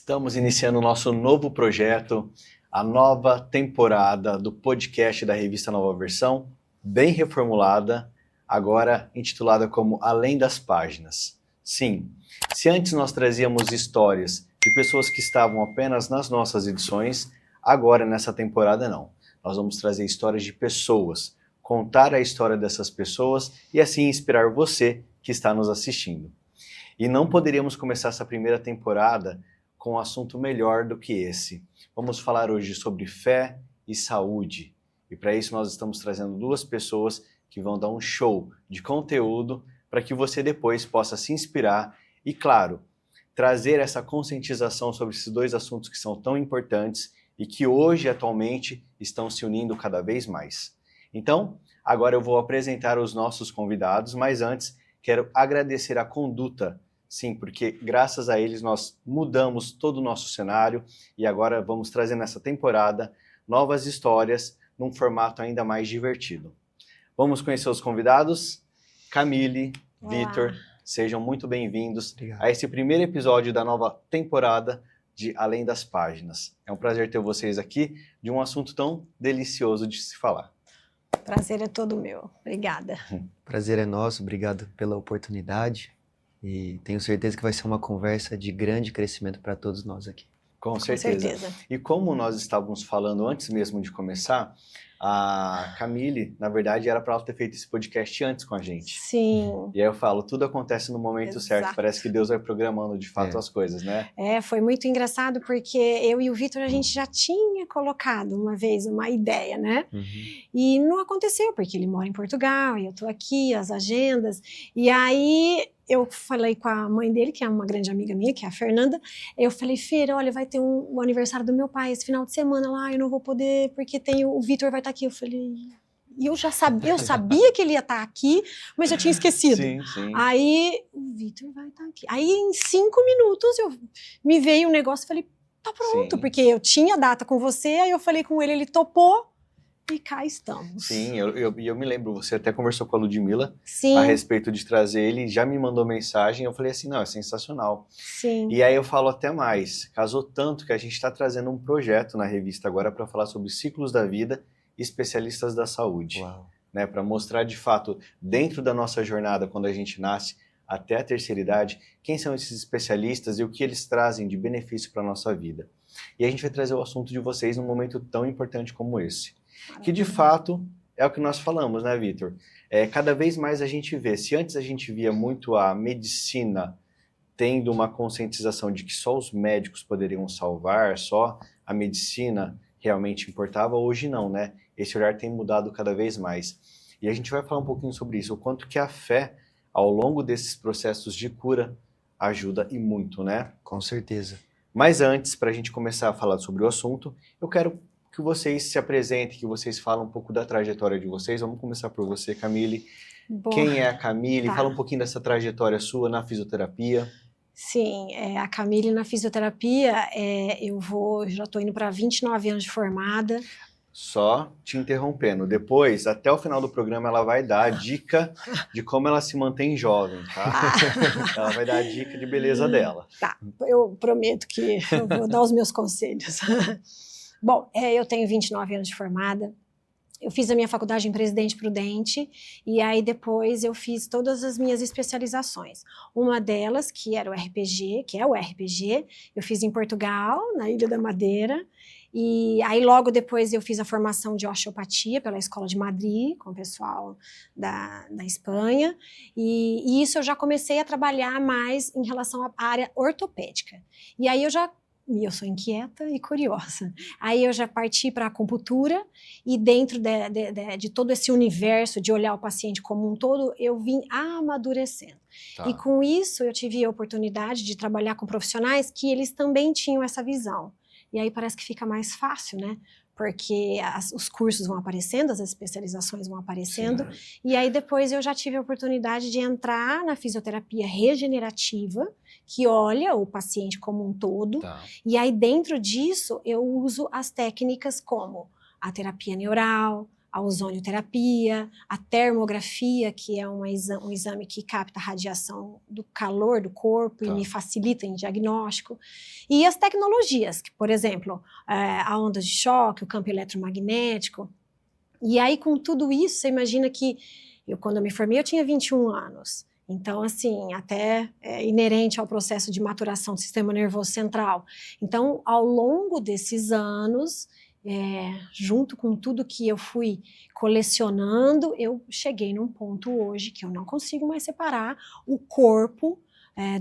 Estamos iniciando o nosso novo projeto, a nova temporada do podcast da revista Nova Versão, bem reformulada, agora intitulada como Além das Páginas. Sim, se antes nós trazíamos histórias de pessoas que estavam apenas nas nossas edições, agora nessa temporada não. Nós vamos trazer histórias de pessoas, contar a história dessas pessoas e assim inspirar você que está nos assistindo. E não poderíamos começar essa primeira temporada com um assunto melhor do que esse. Vamos falar hoje sobre fé e saúde. E para isso nós estamos trazendo duas pessoas que vão dar um show de conteúdo para que você depois possa se inspirar e, claro, trazer essa conscientização sobre esses dois assuntos que são tão importantes e que hoje, atualmente, estão se unindo cada vez mais. Então, agora eu vou apresentar os nossos convidados, mas antes quero agradecer a Conduta. Sim, porque graças a eles nós mudamos todo o nosso cenário e agora vamos trazer nessa temporada novas histórias num formato ainda mais divertido. Vamos conhecer os convidados? Camille, Vitor, sejam muito bem-vindos a esse primeiro episódio da nova temporada de Além das Páginas. É um prazer ter vocês aqui de um assunto tão delicioso de se falar. Prazer é todo meu. Obrigada. Prazer é nosso, obrigado pela oportunidade. E tenho certeza que vai ser uma conversa de grande crescimento para todos nós aqui. Com certeza. E como nós estávamos falando antes mesmo de começar, a Camille, na verdade, era para ela ter feito esse podcast antes com a gente. Sim. E aí eu falo, tudo acontece no momento certo. Parece que Deus vai programando de fato as coisas, né? Foi muito engraçado porque eu e o Vitor, a gente já tinha colocado uma vez uma ideia, né? Uhum. E não aconteceu, porque ele mora em Portugal e eu tô aqui, as agendas. E aí eu falei com a mãe dele, que é uma grande amiga minha, que é a Fernanda. Eu falei, Fer, olha, vai ter o aniversário do meu pai esse final de semana lá, eu não vou poder, porque o Vitor vai estar aqui. Eu falei... E eu sabia que ele ia estar aqui, mas eu tinha esquecido. Sim. Aí, o Vitor vai estar aqui. Aí, em 5 minutos, me veio um negócio e falei, tá pronto, porque eu tinha data com você, aí eu falei com ele, ele topou, e cá estamos. Sim, eu me lembro, você até conversou com a Ludmilla Sim. a respeito de trazer ele, já me mandou mensagem, eu falei assim, não, é sensacional. Sim. E aí eu falo até mais, casou tanto que a gente está trazendo um projeto na revista agora para falar sobre ciclos da vida e especialistas da saúde, né, para mostrar de fato, dentro da nossa jornada, quando a gente nasce até a terceira idade, quem são esses especialistas e o que eles trazem de benefício para a nossa vida. E a gente vai trazer o assunto de vocês num momento tão importante como esse. Que de fato é o que nós falamos, né, Vitor? Cada vez mais a gente vê, se antes a gente via muito a medicina tendo uma conscientização de que só os médicos poderiam salvar, só a medicina realmente importava, hoje não, né? Esse olhar tem mudado cada vez mais. E a gente vai falar um pouquinho sobre isso, o quanto que a fé, ao longo desses processos de cura, ajuda e muito, né? Com certeza. Mas antes, para a gente começar a falar sobre o assunto, eu quero que vocês se apresentem, que vocês falem um pouco da trajetória de vocês. Vamos começar por você, Camille. Boa. Quem é a Camille? Tá. Fala um pouquinho dessa trajetória sua na fisioterapia. Sim, a Camille na fisioterapia, já estou indo para 29 anos de formada. Só te interrompendo, depois, até o final do programa, ela vai dar a dica de como ela se mantém jovem, tá? Ela vai dar a dica de beleza dela. Tá, eu prometo que eu vou dar os meus conselhos. Bom, eu tenho 29 anos de formada, eu fiz a minha faculdade em Presidente Prudente e aí depois eu fiz todas as minhas especializações. Uma delas, que era o RPG, que é o RPG, eu fiz em Portugal, na Ilha da Madeira, e aí logo depois eu fiz a formação de osteopatia pela Escola de Madrid, com o pessoal da Espanha, e isso eu já comecei a trabalhar mais em relação à área ortopédica. E aí eu sou inquieta e curiosa. Aí eu já parti para a acupuntura e dentro de todo esse universo de olhar o paciente como um todo, eu vim amadurecendo. Tá. E com isso eu tive a oportunidade de trabalhar com profissionais que eles também tinham essa visão. E aí parece que fica mais fácil, né? Porque os cursos vão aparecendo, as especializações vão aparecendo, e aí depois eu já tive a oportunidade de entrar na fisioterapia regenerativa, que olha o paciente como um todo, e aí dentro disso eu uso as técnicas como a terapia neural, a ozonioterapia, a termografia, que é um exame que capta a radiação do calor do corpo e me facilita em diagnóstico, e as tecnologias, que, por exemplo, a onda de choque, o campo eletromagnético. E aí, com tudo isso, você imagina que quando eu me formei, eu tinha 21 anos. Então, assim, até inerente ao processo de maturação do sistema nervoso central. Então, ao longo desses anos, junto com tudo que eu fui colecionando, eu cheguei num ponto hoje que eu não consigo mais separar o corpo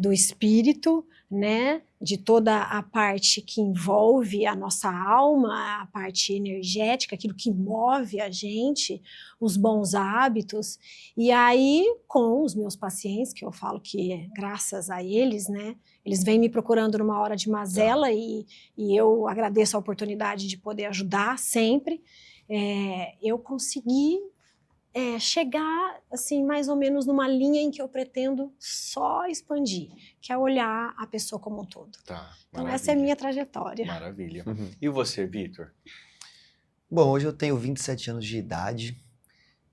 do espírito, né, de toda a parte que envolve a nossa alma, a parte energética, aquilo que move a gente, os bons hábitos. E aí, com os meus pacientes, que eu falo que graças a eles, né, eles vêm me procurando numa hora de mazela e eu agradeço a oportunidade de poder ajudar sempre, eu consegui chegar, assim, mais ou menos numa linha em que eu pretendo só expandir, que é olhar a pessoa como um todo. Então, essa é a minha trajetória. Maravilha. E você, Vitor? Bom, hoje eu tenho 27 anos de idade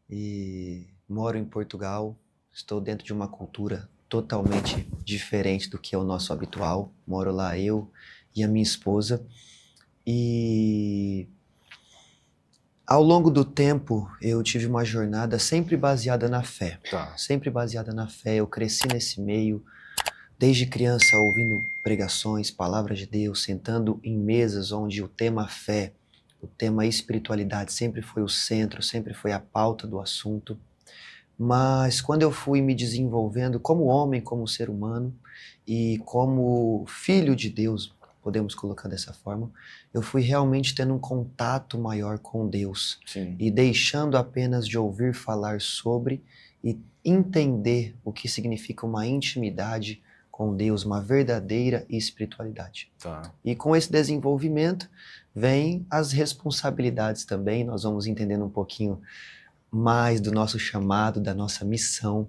e moro em Portugal. Estou dentro de uma cultura totalmente diferente do que é o nosso habitual. Moro lá eu e a minha esposa. E ao longo do tempo, eu tive uma jornada sempre baseada na fé. Sempre baseada na fé. Eu cresci nesse meio, desde criança, ouvindo pregações, palavras de Deus, sentando em mesas onde o tema fé, o tema espiritualidade sempre foi o centro, sempre foi a pauta do assunto. Mas quando eu fui me desenvolvendo como homem, como ser humano e como filho de Deus, podemos colocar dessa forma, eu fui realmente tendo um contato maior com Deus. Sim. E deixando apenas de ouvir falar sobre e entender o que significa uma intimidade com Deus, uma verdadeira espiritualidade. E com esse desenvolvimento vem as responsabilidades também. Nós vamos entendendo um pouquinho mais do nosso chamado, da nossa missão.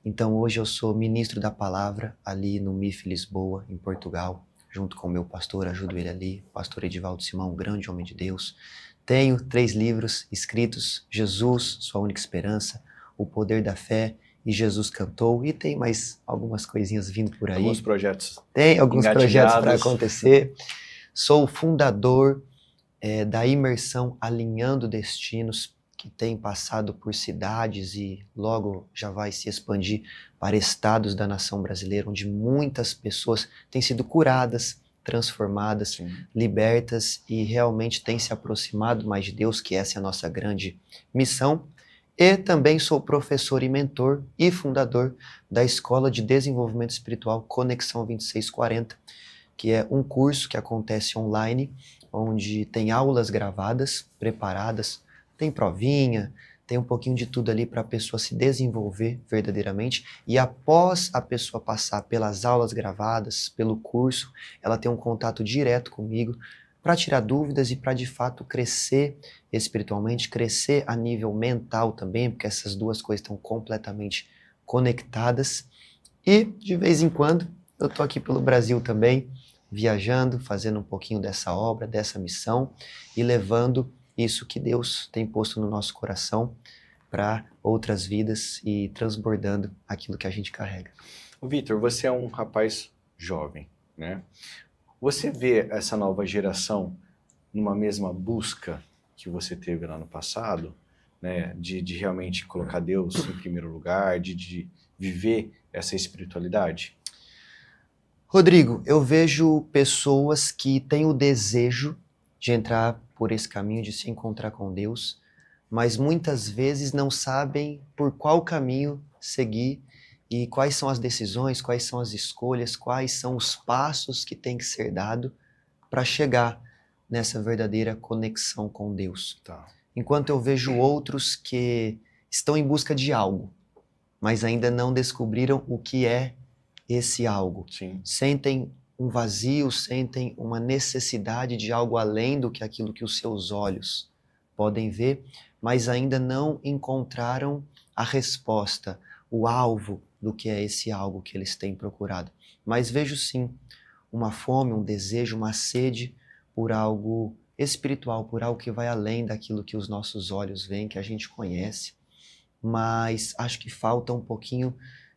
Então hoje eu sou ministro da palavra ali no MIF Lisboa, em Portugal, junto com o meu pastor, ajudo ele ali, pastor Edivaldo Simão, um grande homem de Deus. Tenho 3 livros escritos, Jesus, Sua Única Esperança, O Poder da Fé e Jesus Cantou, e tem mais algumas coisinhas vindo por aí. Alguns projetos. Tem alguns projetos para acontecer. Sou o fundador da imersão Alinhando Destinos, que tem passado por cidades e logo já vai se expandir para estados da nação brasileira, onde muitas pessoas têm sido curadas, transformadas, libertas e realmente têm se aproximado mais de Deus, que essa é a nossa grande missão. E também sou professor e mentor e fundador da Escola de Desenvolvimento Espiritual Conexão 2640, que é um curso que acontece online, onde tem aulas gravadas, preparadas, tem provinha, tem um pouquinho de tudo ali para a pessoa se desenvolver verdadeiramente. E após a pessoa passar pelas aulas gravadas, pelo curso, ela tem um contato direto comigo para tirar dúvidas e para de fato crescer espiritualmente, crescer a nível mental também, porque essas duas coisas estão completamente conectadas. E de vez em quando eu estou aqui pelo Brasil também, viajando, fazendo um pouquinho dessa obra, dessa missão e levando isso que Deus tem posto no nosso coração para outras vidas e transbordando aquilo que a gente carrega. Vitor, você é um rapaz jovem, né? Você vê essa nova geração numa mesma busca que você teve lá no passado, né? De realmente colocar Deus em primeiro lugar, de viver essa espiritualidade? Rodrigo, eu vejo pessoas que têm o desejo de entrar por esse caminho, de se encontrar com Deus, mas muitas vezes não sabem por qual caminho seguir e quais são as decisões, quais são as escolhas, quais são os passos que tem que ser dado para chegar nessa verdadeira conexão com Deus. Enquanto eu vejo outros que estão em busca de algo, mas ainda não descobriram o que é esse algo. Sentem um vazio, sentem uma necessidade de algo além do que aquilo que os seus olhos podem ver, mas ainda não encontraram a resposta, o alvo do que é esse algo que eles têm procurado. Mas vejo sim uma fome, um desejo, uma sede por algo espiritual, por algo que vai além daquilo que os nossos olhos veem, que a gente conhece, mas acho que falta um pouquinho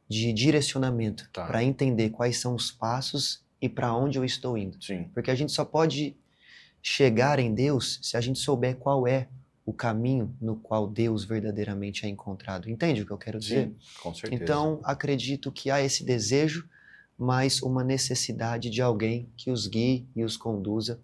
de direcionamento para entender quais são os passos e para onde eu estou indo. Sim. Porque a gente só pode chegar em Deus se a gente souber qual é o caminho no qual Deus verdadeiramente é encontrado. Entende o que eu quero dizer? Sim, com certeza. Então, acredito que há esse desejo, mas uma necessidade de alguém que os guie e os conduza,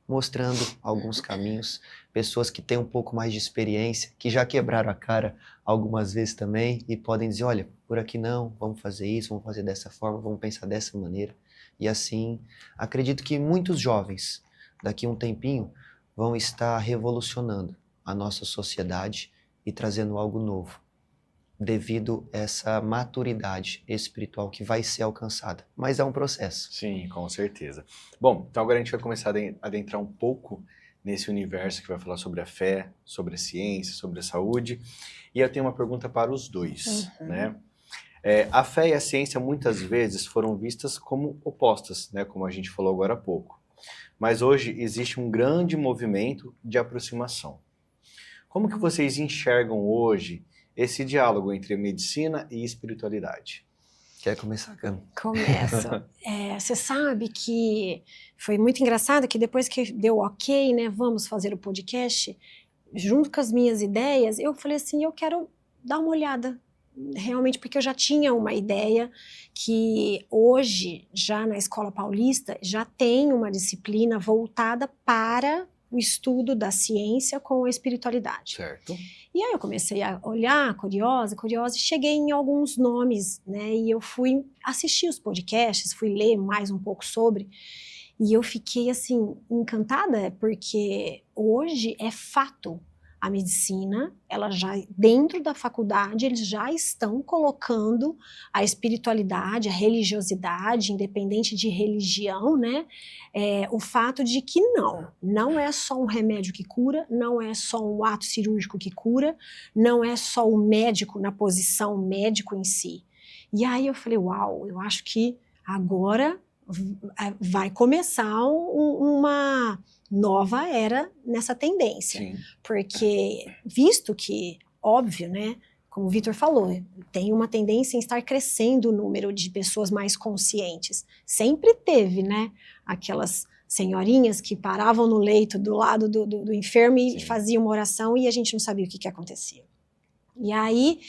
mostrando alguns caminhos, pessoas que têm um pouco mais de experiência, que já quebraram a cara algumas vezes também e podem dizer, olha, por aqui não, vamos fazer isso, vamos fazer dessa forma, vamos pensar dessa maneira. E assim, acredito que muitos jovens, daqui a um tempinho, vão estar revolucionando a nossa sociedade e trazendo algo novo, devido a essa maturidade espiritual que vai ser alcançada. Mas é um processo. Sim, com certeza. Bom, então agora a gente vai começar a adentrar um pouco nesse universo que vai falar sobre a fé, sobre a ciência, sobre a saúde. E eu tenho uma pergunta para os dois, né? A fé e a ciência muitas vezes foram vistas como opostas, né? Como a gente falou agora há pouco. Mas hoje existe um grande movimento de aproximação. Como que vocês enxergam hoje esse diálogo entre medicina e espiritualidade? Quer começar, Cami? Começo. Você sabe que foi muito engraçado que depois que deu ok, né, vamos fazer o podcast, junto com as minhas ideias, eu falei assim, eu quero dar uma olhada, realmente, porque eu já tinha uma ideia que hoje, já na Escola Paulista, já tem uma disciplina voltada para o estudo da ciência com a espiritualidade. Certo. E aí eu comecei a olhar, curiosa, e cheguei em alguns nomes, né? E eu fui assistir os podcasts, fui ler mais um pouco sobre, e eu fiquei, assim, encantada, porque hoje é fato. A medicina, ela já, dentro da faculdade, eles já estão colocando a espiritualidade, a religiosidade, independente de religião, né? O fato de que não é só um remédio que cura, não é só um ato cirúrgico que cura, não é só o médico na posição médico em si. E aí eu falei, uau, eu acho que agora vai começar uma nova era nessa tendência. Sim. Porque, visto que, óbvio, né, como o Vitor falou, tem uma tendência em estar crescendo o número de pessoas mais conscientes. Sempre teve, né, aquelas senhorinhas que paravam no leito do lado do enfermo e faziam uma oração e a gente não sabia o que acontecia. E aí,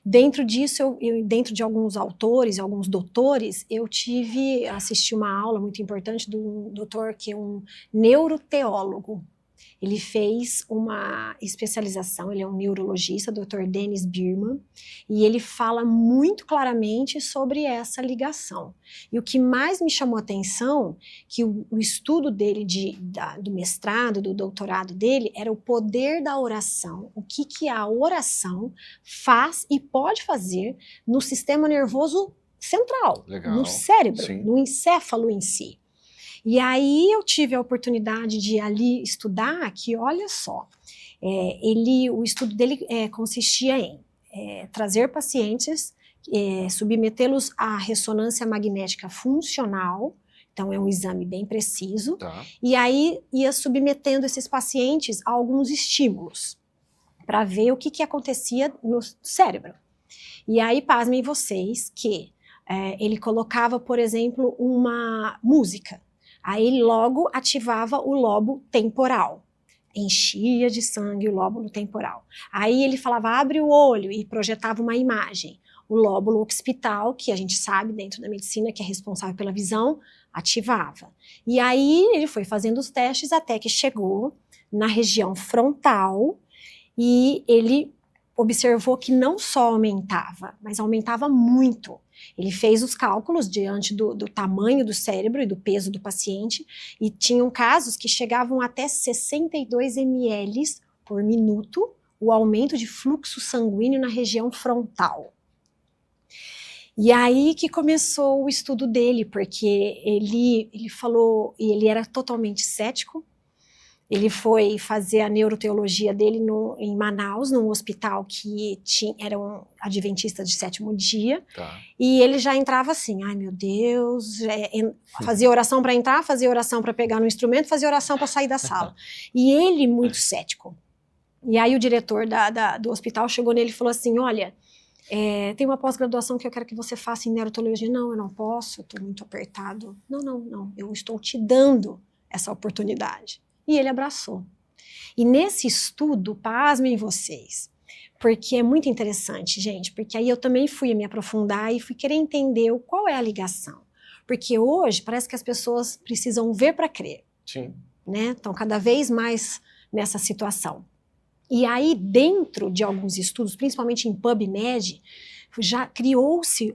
dentro disso, dentro de alguns autores, alguns doutores, eu assisti uma aula muito importante de um doutor que é um neuroteólogo. Ele fez uma especialização, ele é um neurologista, Dr. Dennis Bierman, e ele fala muito claramente sobre essa ligação. E o que mais me chamou a atenção, que o estudo dele, do mestrado, do doutorado dele, era o poder da oração, o que a oração faz e pode fazer no sistema nervoso central, Legal. No cérebro, Sim. No encéfalo em si. E aí eu tive a oportunidade de ali estudar que, olha só, o estudo dele consistia em trazer pacientes, submetê-los à ressonância magnética funcional, então é um exame bem preciso, e aí ia submetendo esses pacientes a alguns estímulos, para ver o que acontecia no cérebro. E aí, pasmem vocês, que ele colocava, por exemplo, uma música, aí ele logo ativava o lobo temporal, enchia de sangue o lóbulo temporal. Aí ele falava, abre o olho e projetava uma imagem. O lóbulo occipital, que a gente sabe dentro da medicina que é responsável pela visão, ativava. E aí ele foi fazendo os testes até que chegou na região frontal e ele observou que não só aumentava, mas aumentava muito. Ele fez os cálculos diante do tamanho do cérebro e do peso do paciente e tinham casos que chegavam até 62 ml por minuto o aumento de fluxo sanguíneo na região frontal. E aí que começou o estudo dele, porque ele falou, e ele era totalmente cético, Ele foi fazer a neuroteologia dele em Manaus, num hospital que era um adventista de 7º dia. Tá. E ele já entrava assim, ai meu Deus, fazia oração para entrar, fazia oração para pegar no instrumento, fazia oração para sair da sala. E ele muito cético. E aí o diretor do hospital chegou nele e falou assim, olha, tem uma pós-graduação que eu quero que você faça em neurotologia. Não, eu não posso, eu estou muito apertado. Não, eu estou te dando essa oportunidade. E ele abraçou. E nesse estudo, pasmem vocês, porque é muito interessante, gente, porque aí eu também fui me aprofundar e fui querer entender qual é a ligação. Porque hoje parece que as pessoas precisam ver para crer. Sim. Né? Estão cada vez mais nessa situação. E aí, dentro de alguns estudos, principalmente em PubMed, já criou-se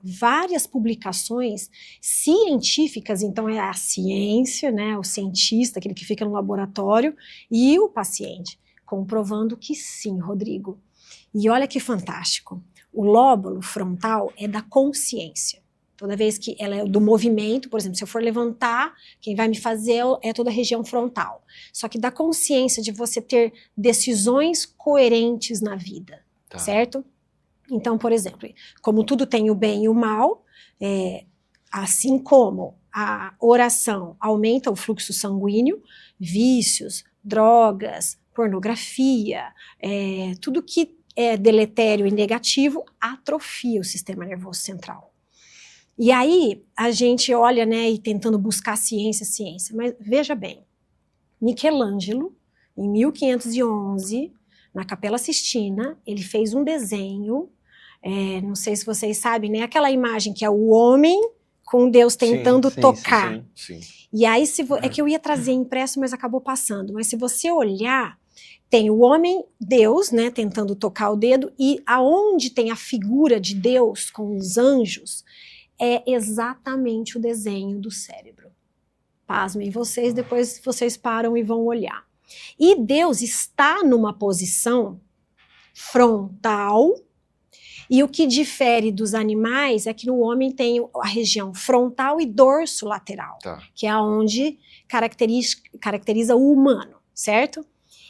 várias publicações científicas, então é a ciência, né, o cientista, aquele que fica no laboratório, e o paciente, comprovando que sim, Rodrigo. E olha que fantástico, o lóbulo frontal é da consciência. Toda vez que ela é do movimento, por exemplo, se eu for levantar, quem vai me fazer é toda a região frontal. Só que da consciência de você ter decisões coerentes na vida, tá. Certo? Então, por exemplo, como tudo tem o bem e o mal, assim como a oração aumenta o fluxo sanguíneo, vícios, drogas, pornografia, tudo que é deletério e negativo atrofia o sistema nervoso central. E aí a gente olha, né, e tentando buscar ciência, mas veja bem, Michelangelo, em 1511, na Capela Sistina, ele fez um desenho, não sei se vocês sabem, né, aquela imagem que é o homem com Deus tentando tocar. Sim. E aí, é que eu ia trazer impresso, mas acabou passando, mas se você olhar, tem o homem, Deus, né, tentando tocar o dedo, e aonde tem a figura de Deus com os anjos, é exatamente o desenho do cérebro. Pasmem vocês, depois vocês param e vão olhar. E Deus está numa posição frontal, e o que difere dos animais é que no homem tem a região frontal e dorso lateral, tá. Que é onde caracteriza o humano, certo?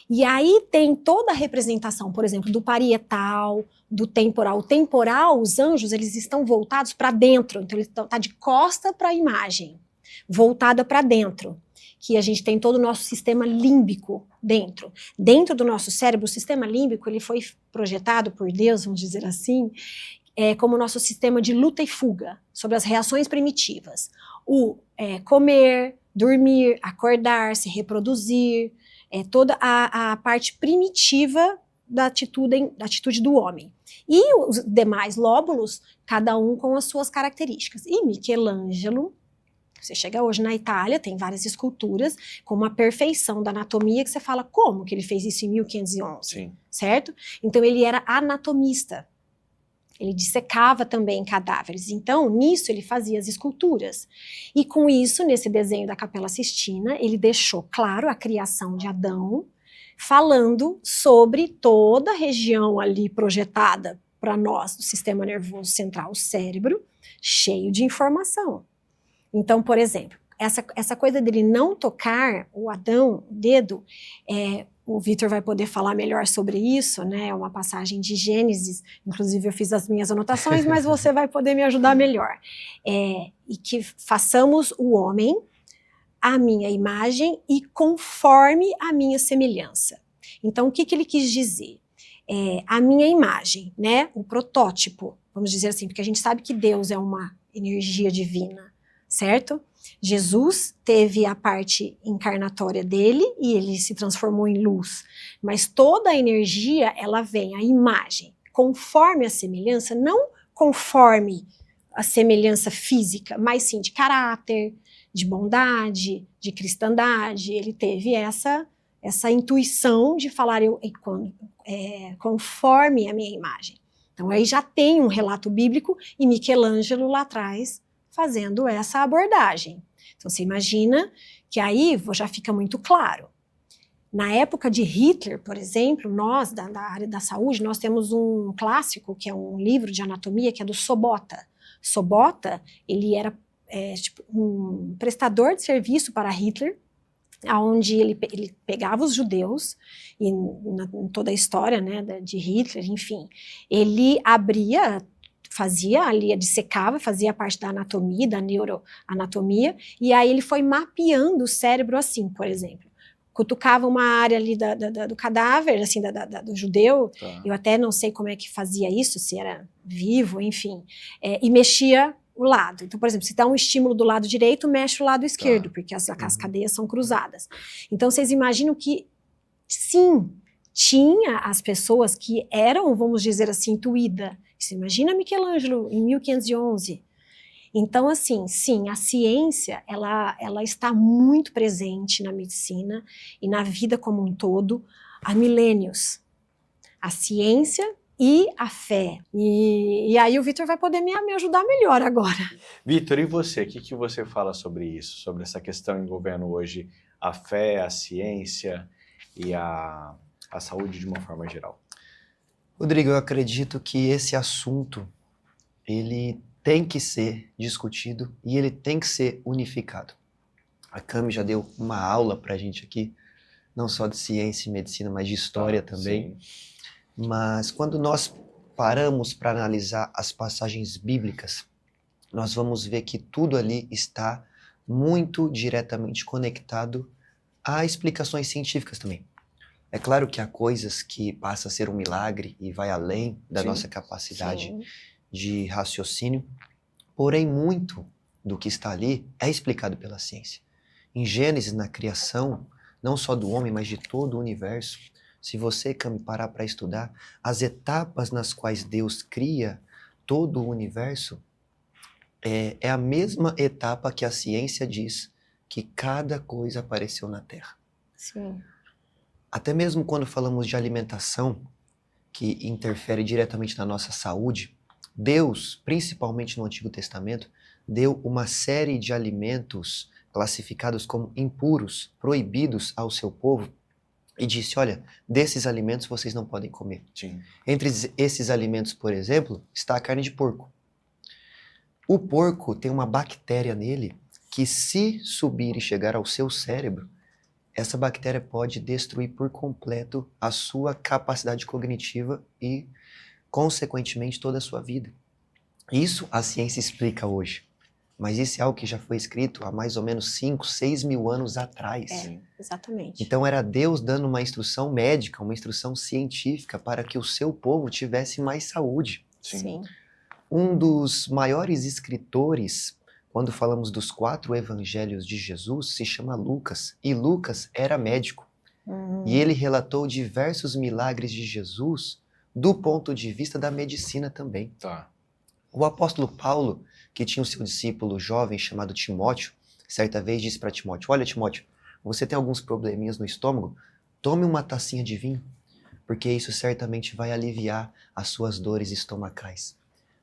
E aí tem toda a representação, por exemplo, do parietal, do temporal. O temporal, os anjos, eles estão voltados para dentro, então ele está de costa para a imagem, voltada para dentro, que a gente tem todo o nosso sistema límbico dentro. Dentro do nosso cérebro, o sistema límbico, ele foi projetado por Deus, vamos dizer assim, como o nosso sistema de luta e fuga, sobre as reações primitivas. Comer, dormir, acordar, se reproduzir, toda a parte primitiva da atitude do homem. E os demais lóbulos, cada um com as suas características. E Michelangelo, você chega hoje na Itália, tem várias esculturas com uma perfeição da anatomia que você fala, como que ele fez isso em 1511? Sim. Certo? Então ele era anatomista. Ele dissecava também cadáveres. Então, nisso, ele fazia as esculturas. E com isso, nesse desenho da Capela Sistina, ele deixou claro a criação de Adão, falando sobre toda a região ali projetada para nós, do sistema nervoso central, o cérebro, cheio de informação. Então, por exemplo, essa coisa dele não tocar o Adão, o dedo, o Vitor vai poder falar melhor sobre isso, né? É uma passagem de Gênesis, inclusive eu fiz as minhas anotações, mas você vai poder me ajudar melhor. E que façamos o homem à minha imagem e conforme a minha semelhança. Então, o que ele quis dizer? A minha imagem, né? O protótipo, vamos dizer assim, porque a gente sabe que Deus é uma energia divina, certo? Jesus teve a parte encarnatória dele e ele se transformou em luz, mas toda a energia, ela vem, a imagem, conforme a semelhança, não conforme a semelhança física, mas sim de caráter, de bondade, de cristandade. Ele teve essa intuição de falar conforme a minha imagem. Então aí já tem um relato bíblico e Michelangelo lá atrás fazendo essa abordagem. Então você imagina que aí já fica muito claro. Na época de Hitler, por exemplo, nós da área da saúde, nós temos um clássico, que é um livro de anatomia, que é do Sobota. Sobota, ele era um prestador de serviço para Hitler, onde ele pegava os judeus, e em toda a história, né, de Hitler, enfim, ele abria, fazia ali, dissecava, fazia parte da anatomia, da neuroanatomia, e aí ele foi mapeando o cérebro assim, por exemplo. Cutucava uma área ali do cadáver, assim, do judeu, eu até não sei como é que fazia isso, se era vivo, enfim, e mexia o lado. Então, por exemplo, se dá um estímulo do lado direito, mexe o lado esquerdo, porque as cadeias são cruzadas. Então, vocês imaginam que, sim, tinha as pessoas que eram, vamos dizer assim, intuída. Você imagina Michelangelo em 1511. Então, assim, sim, a ciência, ela está muito presente na medicina e na vida como um todo há milênios. A ciência e a fé. E aí o Vitor vai poder me ajudar melhor agora. Vitor, e você? O que você fala sobre isso? Sobre essa questão envolvendo hoje a fé, a ciência e a saúde de uma forma geral? Rodrigo, eu acredito que esse assunto, ele tem que ser discutido e ele tem que ser unificado. A Cami já deu uma aula pra gente aqui, não só de ciência e medicina, mas de história também. Sim. Mas quando nós paramos para analisar as passagens bíblicas, nós vamos ver que tudo ali está muito diretamente conectado a explicações científicas também. É claro que há coisas que passam a ser um milagre e vai além da nossa capacidade de raciocínio, porém muito do que está ali é explicado pela ciência. Em Gênesis, na criação, não só do homem, mas de todo o universo, se você parar para estudar, as etapas nas quais Deus cria todo o universo é a mesma etapa que a ciência diz que cada coisa apareceu na Terra. Sim. Até mesmo quando falamos de alimentação, que interfere diretamente na nossa saúde, Deus, principalmente no Antigo Testamento, deu uma série de alimentos classificados como impuros, proibidos ao seu povo, e disse, olha, desses alimentos vocês não podem comer. Sim. Entre esses alimentos, por exemplo, está a carne de porco. O porco tem uma bactéria nele que, se subir e chegar ao seu cérebro, essa bactéria pode destruir por completo a sua capacidade cognitiva e, consequentemente, toda a sua vida. Isso a ciência explica hoje. Mas isso é algo que já foi escrito há mais ou menos 5, 6 mil anos atrás. Exatamente. Então era Deus dando uma instrução médica, uma instrução científica para que o seu povo tivesse mais saúde. Sim. Um dos maiores escritores, quando falamos dos 4 evangelhos de Jesus, se chama Lucas. E Lucas era médico. E ele relatou diversos milagres de Jesus do ponto de vista da medicina também. O apóstolo Paulo, que tinha o seu discípulo jovem chamado Timóteo, certa vez disse para Timóteo, olha Timóteo, você tem alguns probleminhas no estômago? Tome uma tacinha de vinho, porque isso certamente vai aliviar as suas dores estomacais.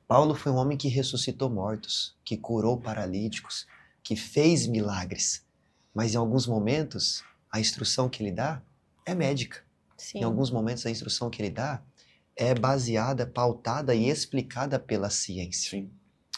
Paulo foi um homem que ressuscitou mortos, que curou paralíticos, que fez milagres. Mas em alguns momentos, a instrução que ele dá é médica. Sim. Em alguns momentos, a instrução que ele dá é baseada, pautada e explicada pela ciência. Sim.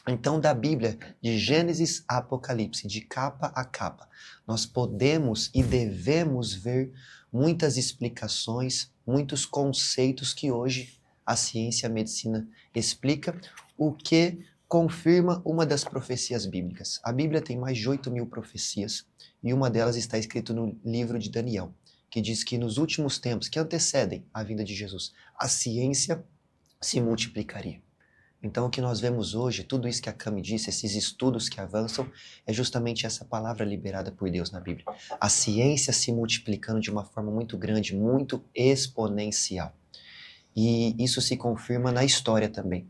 Então, da Bíblia, de Gênesis a Apocalipse, de capa a capa, nós podemos e devemos ver muitas explicações, muitos conceitos que hoje a ciência e a medicina explica, o que confirma uma das profecias bíblicas. A Bíblia tem mais de 8.000 profecias e uma delas está escrita no livro de Daniel, que diz que nos últimos tempos, que antecedem a vinda de Jesus, a ciência se multiplicaria. Então o que nós vemos hoje, tudo isso que a Cami disse, esses estudos que avançam, é justamente essa palavra liberada por Deus na Bíblia. A ciência se multiplicando de uma forma muito grande, muito exponencial. E isso se confirma na história também.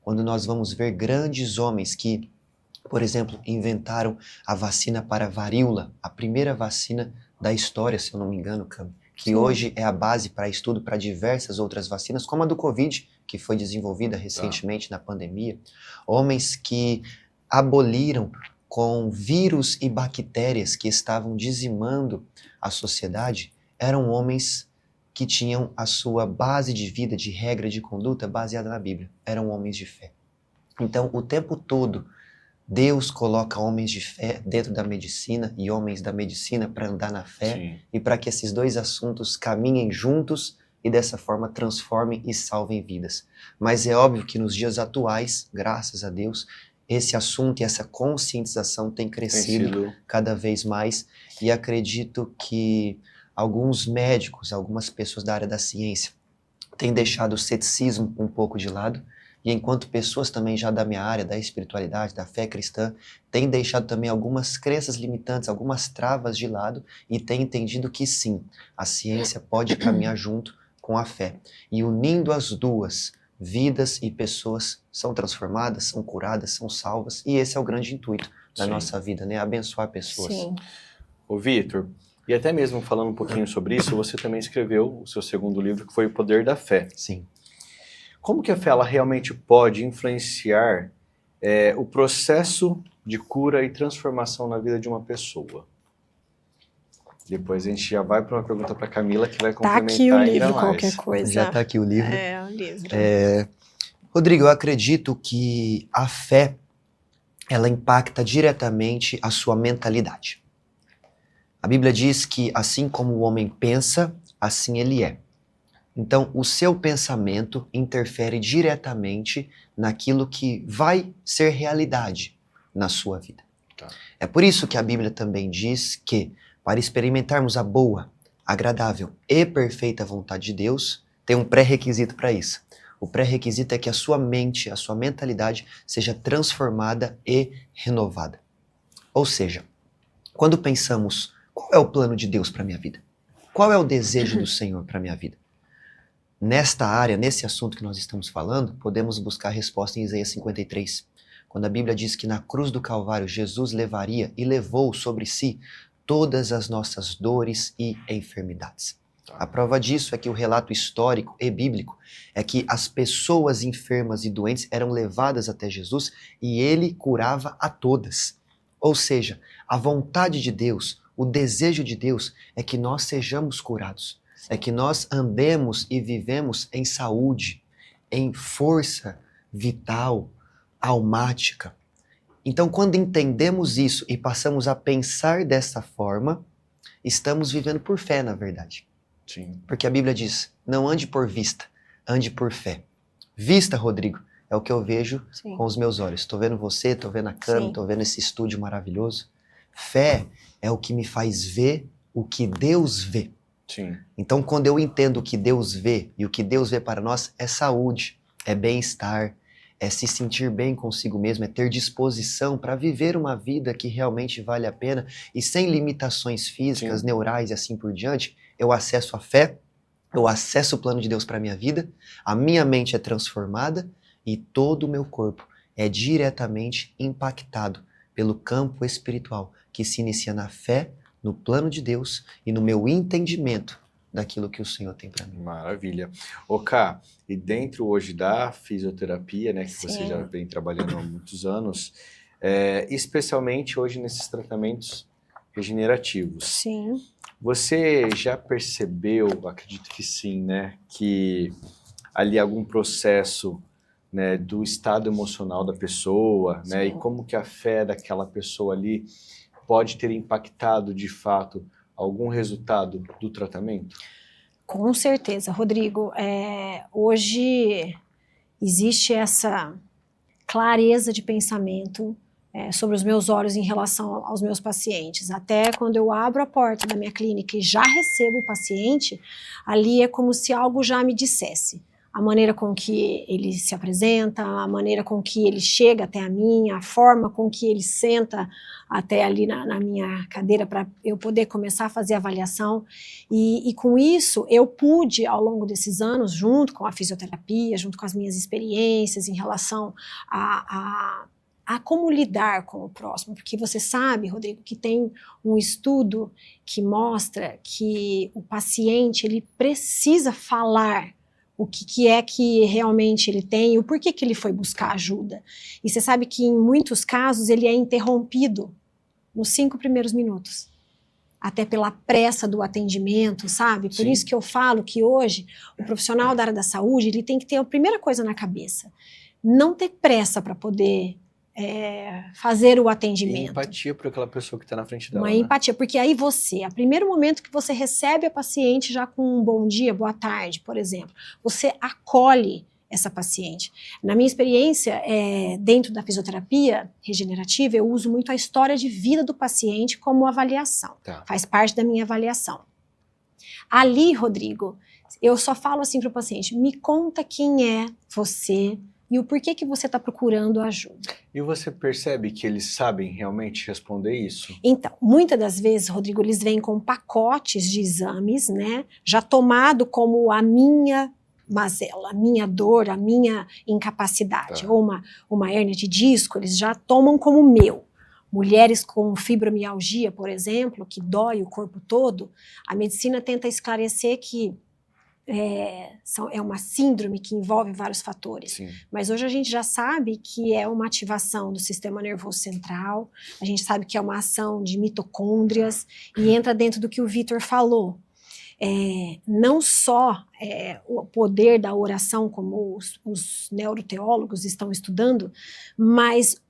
Quando nós vamos ver grandes homens que, por exemplo, inventaram a vacina para a varíola, a primeira vacina da história, se eu não me engano, Cami, que hoje é a base para estudo para diversas outras vacinas, como a do Covid, que foi desenvolvida recentemente na pandemia. Homens que aboliram com vírus e bactérias que estavam dizimando a sociedade, eram homens que tinham a sua base de vida, de regra de conduta baseada na Bíblia. Eram homens de fé. Então, o tempo todo, Deus coloca homens de fé dentro da medicina e homens da medicina para andar na fé. Sim. E para que esses dois assuntos caminhem juntos e dessa forma transformem e salvem vidas. Mas é óbvio que nos dias atuais, graças a Deus, esse assunto e essa conscientização tem crescido cada vez mais, e acredito que alguns médicos, algumas pessoas da área da ciência têm deixado o ceticismo um pouco de lado, e enquanto pessoas também já da minha área, da espiritualidade, da fé cristã, têm deixado também algumas crenças limitantes, algumas travas de lado, e têm entendido que sim, a ciência pode caminhar junto com a fé. E unindo as duas, vidas e pessoas são transformadas, são curadas, são salvas, e esse é o grande intuito da nossa vida, né? Abençoar pessoas. Sim. Ô Vitor, e até mesmo falando um pouquinho sobre isso, você também escreveu o seu segundo livro, que foi O Poder da Fé. Sim. Como que a fé ela realmente pode influenciar o processo de cura e transformação na vida de uma pessoa? Depois a gente já vai para uma pergunta para Camila, que vai complementar ainda mais. Tá aqui o livro, mais. qualquer coisa. Já está aqui o livro. É, o livro. Rodrigo, eu acredito que a fé, ela impacta diretamente a sua mentalidade. A Bíblia diz que assim como o homem pensa, assim ele é. Então, o seu pensamento interfere diretamente naquilo que vai ser realidade na sua vida. Tá. É por isso que a Bíblia também diz que, para experimentarmos a boa, agradável e perfeita vontade de Deus, tem um pré-requisito para isso. O pré-requisito é que a sua mente, a sua mentalidade seja transformada e renovada. Ou seja, quando pensamos, qual é o plano de Deus para a minha vida? Qual é o desejo do Senhor para a minha vida? Nesta área, nesse assunto que nós estamos falando, podemos buscar a resposta em Isaías 53, quando a Bíblia diz que na cruz do Calvário Jesus levaria e levou sobre si todas as nossas dores e enfermidades. A prova disso é que o relato histórico e bíblico é que as pessoas enfermas e doentes eram levadas até Jesus e ele curava a todas. Ou seja, a vontade de Deus, o desejo de Deus é que nós sejamos curados. É que nós andemos e vivemos em saúde, em força vital, almática. Então, quando entendemos isso e passamos a pensar dessa forma, estamos vivendo por fé, na verdade. Sim. Porque a Bíblia diz, não ande por vista, ande por fé. Vista, Rodrigo, é o que eu vejo com os meus olhos. Estou vendo você, estou vendo a câmera, estou vendo esse estúdio maravilhoso. Fé é o que me faz ver o que Deus vê. Sim. Então, quando eu entendo o que Deus vê, e o que Deus vê para nós é saúde, é bem-estar, é se sentir bem consigo mesmo, é ter disposição para viver uma vida que realmente vale a pena e sem limitações físicas, neurais e assim por diante, eu acesso a fé, eu acesso o plano de Deus para a minha vida, a minha mente é transformada e todo o meu corpo é diretamente impactado pelo campo espiritual que se inicia na fé, no plano de Deus e no meu entendimento daquilo que o Senhor tem para mim. Maravilha. Ô Ká, e dentro hoje da fisioterapia, né, que você já vem trabalhando há muitos anos, especialmente hoje nesses tratamentos regenerativos. Sim. Você já percebeu, acredito que sim, né, que ali algum processo, né, do estado emocional da pessoa, né, e como que a fé daquela pessoa ali pode ter impactado, de fato, algum resultado do tratamento? Com certeza, Rodrigo. Hoje existe essa clareza de pensamento sobre os meus olhos em relação aos meus pacientes. Até quando eu abro a porta da minha clínica e já recebo o paciente, ali é como se algo já me dissesse. A maneira com que ele se apresenta, a maneira com que ele chega até a mim, a forma com que ele senta até ali na minha cadeira para eu poder começar a fazer a avaliação. E com isso eu pude, ao longo desses anos, junto com a fisioterapia, junto com as minhas experiências em relação a como lidar com o próximo, porque você sabe, Rodrigo, que tem um estudo que mostra que o paciente ele precisa falar o que é que realmente ele tem, o porquê que ele foi buscar ajuda. E você sabe que em muitos casos ele é interrompido nos 5 primeiros minutos, até pela pressa do atendimento, sabe? Por isso que eu falo que hoje o profissional da área da saúde ele tem que ter a primeira coisa na cabeça, não ter pressa para poder fazer o E atendimento. empatia por aquela pessoa que está na frente dela. Uma né? empatia, porque aí você, a primeiro momento que você recebe a paciente já com um bom dia, boa tarde, por exemplo, você acolhe essa paciente. Na minha experiência, dentro da fisioterapia regenerativa, eu uso muito a história de vida do paciente como avaliação. Tá. Faz parte da minha avaliação. Ali, Rodrigo, eu só falo assim para o paciente, me conta quem é você e o porquê que você está procurando ajuda. E você percebe que eles sabem realmente responder isso? Então, muitas das vezes, Rodrigo, eles vêm com pacotes de exames, né, já tomado como a minha mazela, a minha dor, a minha incapacidade, Tá. ou uma hérnia de disco, eles já tomam como meu. Mulheres com fibromialgia, por exemplo, que dói o corpo todo, a medicina tenta esclarecer que é uma síndrome que envolve vários fatores. Sim. Mas hoje a gente já sabe que é uma ativação do sistema nervoso central, a gente sabe que é uma ação de mitocôndrias e entra dentro do que o Vitor falou. Não só o poder da oração, como os neuroteólogos estão estudando, mas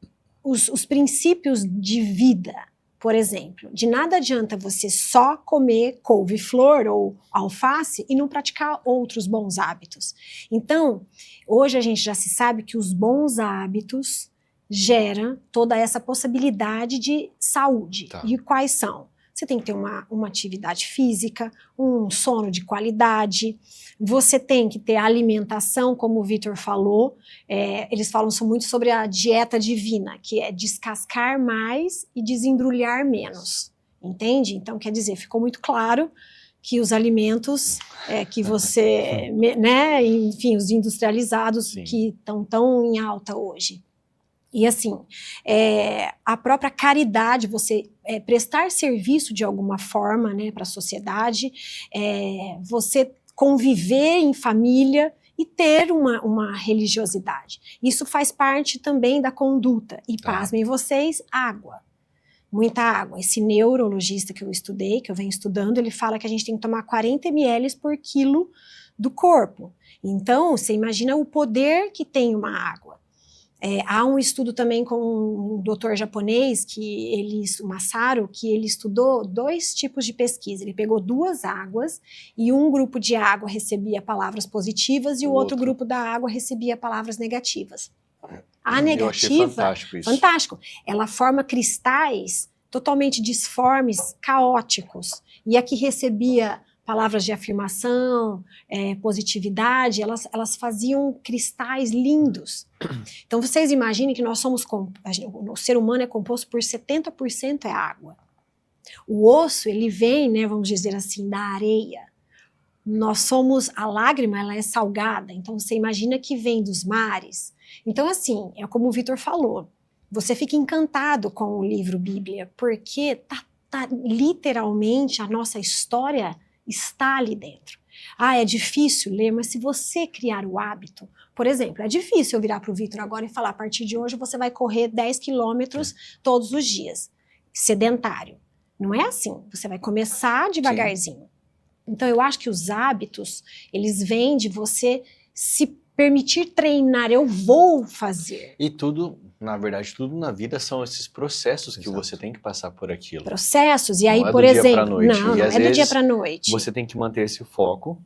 os princípios de vida. Por exemplo, de nada adianta você só comer couve-flor ou alface e não praticar outros bons hábitos. Então, hoje a gente já se sabe que os bons hábitos geram toda essa possibilidade de saúde. Tá. E quais são? Você tem que ter uma atividade física, um sono de qualidade, você tem que ter alimentação, como o Vitor falou, eles falam muito sobre a dieta divina, que é descascar mais e desembrulhar menos, entende? Então, quer dizer, ficou muito claro que os alimentos que você, né, enfim, os industrializados Sim. que estão tão em alta hoje. E assim, a própria caridade, você prestar serviço de alguma forma, né, para a sociedade, você conviver em família e ter uma religiosidade. Isso faz parte também da conduta. E pasmem vocês, água. Muita água. Esse neurologista que eu estudei, que eu venho estudando, ele fala que a gente tem que tomar 40 ml por quilo do corpo. Então, você imagina o poder que tem uma água. Há um estudo também com um doutor japonês, o Masaru, que ele estudou 2 tipos de pesquisa. Ele pegou 2 águas e um grupo de água recebia palavras positivas e o outro grupo da água recebia palavras negativas. A negativa, eu achei fantástico isso. Fantástico. Ela forma cristais totalmente disformes, caóticos. E a que recebia palavras de afirmação, positividade, elas faziam cristais lindos. Então, vocês imaginem que nós somos, o ser humano é composto por 70% água. O osso, ele vem, né, vamos dizer assim, da areia. Nós somos, a lágrima, ela é salgada, então você imagina que vem dos mares. Então, assim, é como o Vitor falou, você fica encantado com o livro Bíblia, porque tá literalmente a nossa história está ali dentro. É difícil ler, mas se você criar o hábito, por exemplo, é difícil eu virar para o Vitor agora e falar, a partir de hoje você vai correr 10 quilômetros todos os dias, sedentário. Não é assim, você vai começar devagarzinho. Sim. Então eu acho que os hábitos, eles vêm de você se permitir treinar, eu vou fazer. E tudo, na verdade, tudo na vida são esses processos que você tem que passar por aquilo. Processos, e aí, não por exemplo... Não é do dia para noite. Você tem que manter esse foco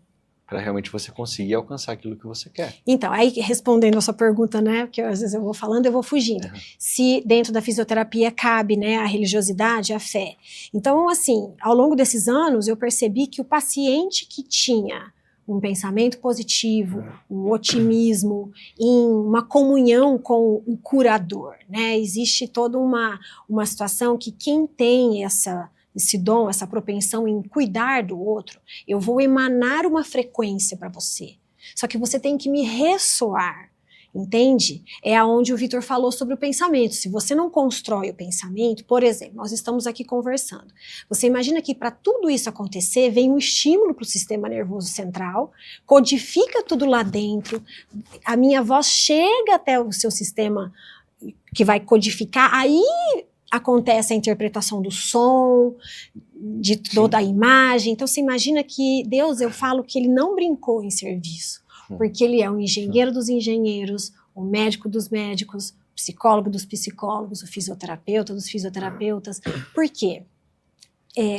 para realmente você conseguir alcançar aquilo que você quer. Então, aí respondendo a sua pergunta, né, porque às vezes eu vou falando, eu vou fugindo. Se dentro da fisioterapia cabe, né, a religiosidade, a fé. Então, assim, ao longo desses anos, eu percebi que o paciente que tinha um pensamento positivo, um otimismo, em uma comunhão com o curador, né? Existe toda uma situação que quem tem esse dom, essa propensão em cuidar do outro, eu vou emanar uma frequência para você. Só que você tem que me ressoar, entende? É aonde o Vitor falou sobre o pensamento. Se você não constrói o pensamento, por exemplo, nós estamos aqui conversando. Você imagina que para tudo isso acontecer, vem um estímulo para o sistema nervoso central, codifica tudo lá dentro, a minha voz chega até o seu sistema que vai codificar, aí acontece a interpretação do som, de toda a imagem. Então você imagina que Deus, eu falo que ele não brincou em serviço, porque ele é o engenheiro dos engenheiros, o médico dos médicos, o psicólogo dos psicólogos, o fisioterapeuta dos fisioterapeutas. Por quê?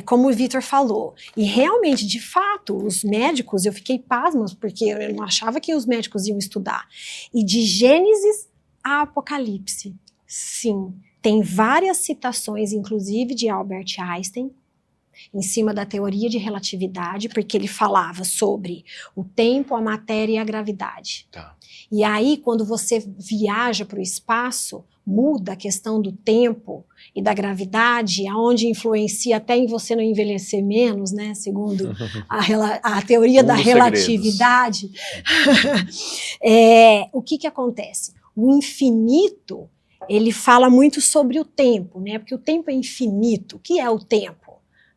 Como o Vitor falou, e realmente, de fato, os médicos, eu fiquei pasma, porque eu não achava que os médicos iam estudar. E de Gênesis a Apocalipse, sim, tem várias citações, inclusive de Albert Einstein, em cima da teoria de relatividade, porque ele falava sobre o tempo, a matéria e a gravidade. Tá. E aí, quando você viaja para o espaço, muda a questão do tempo e da gravidade, aonde influencia até em você não envelhecer menos, né? Segundo a teoria da relatividade. O que acontece? O infinito, ele fala muito sobre o tempo, né? Porque o tempo é infinito. O que é o tempo?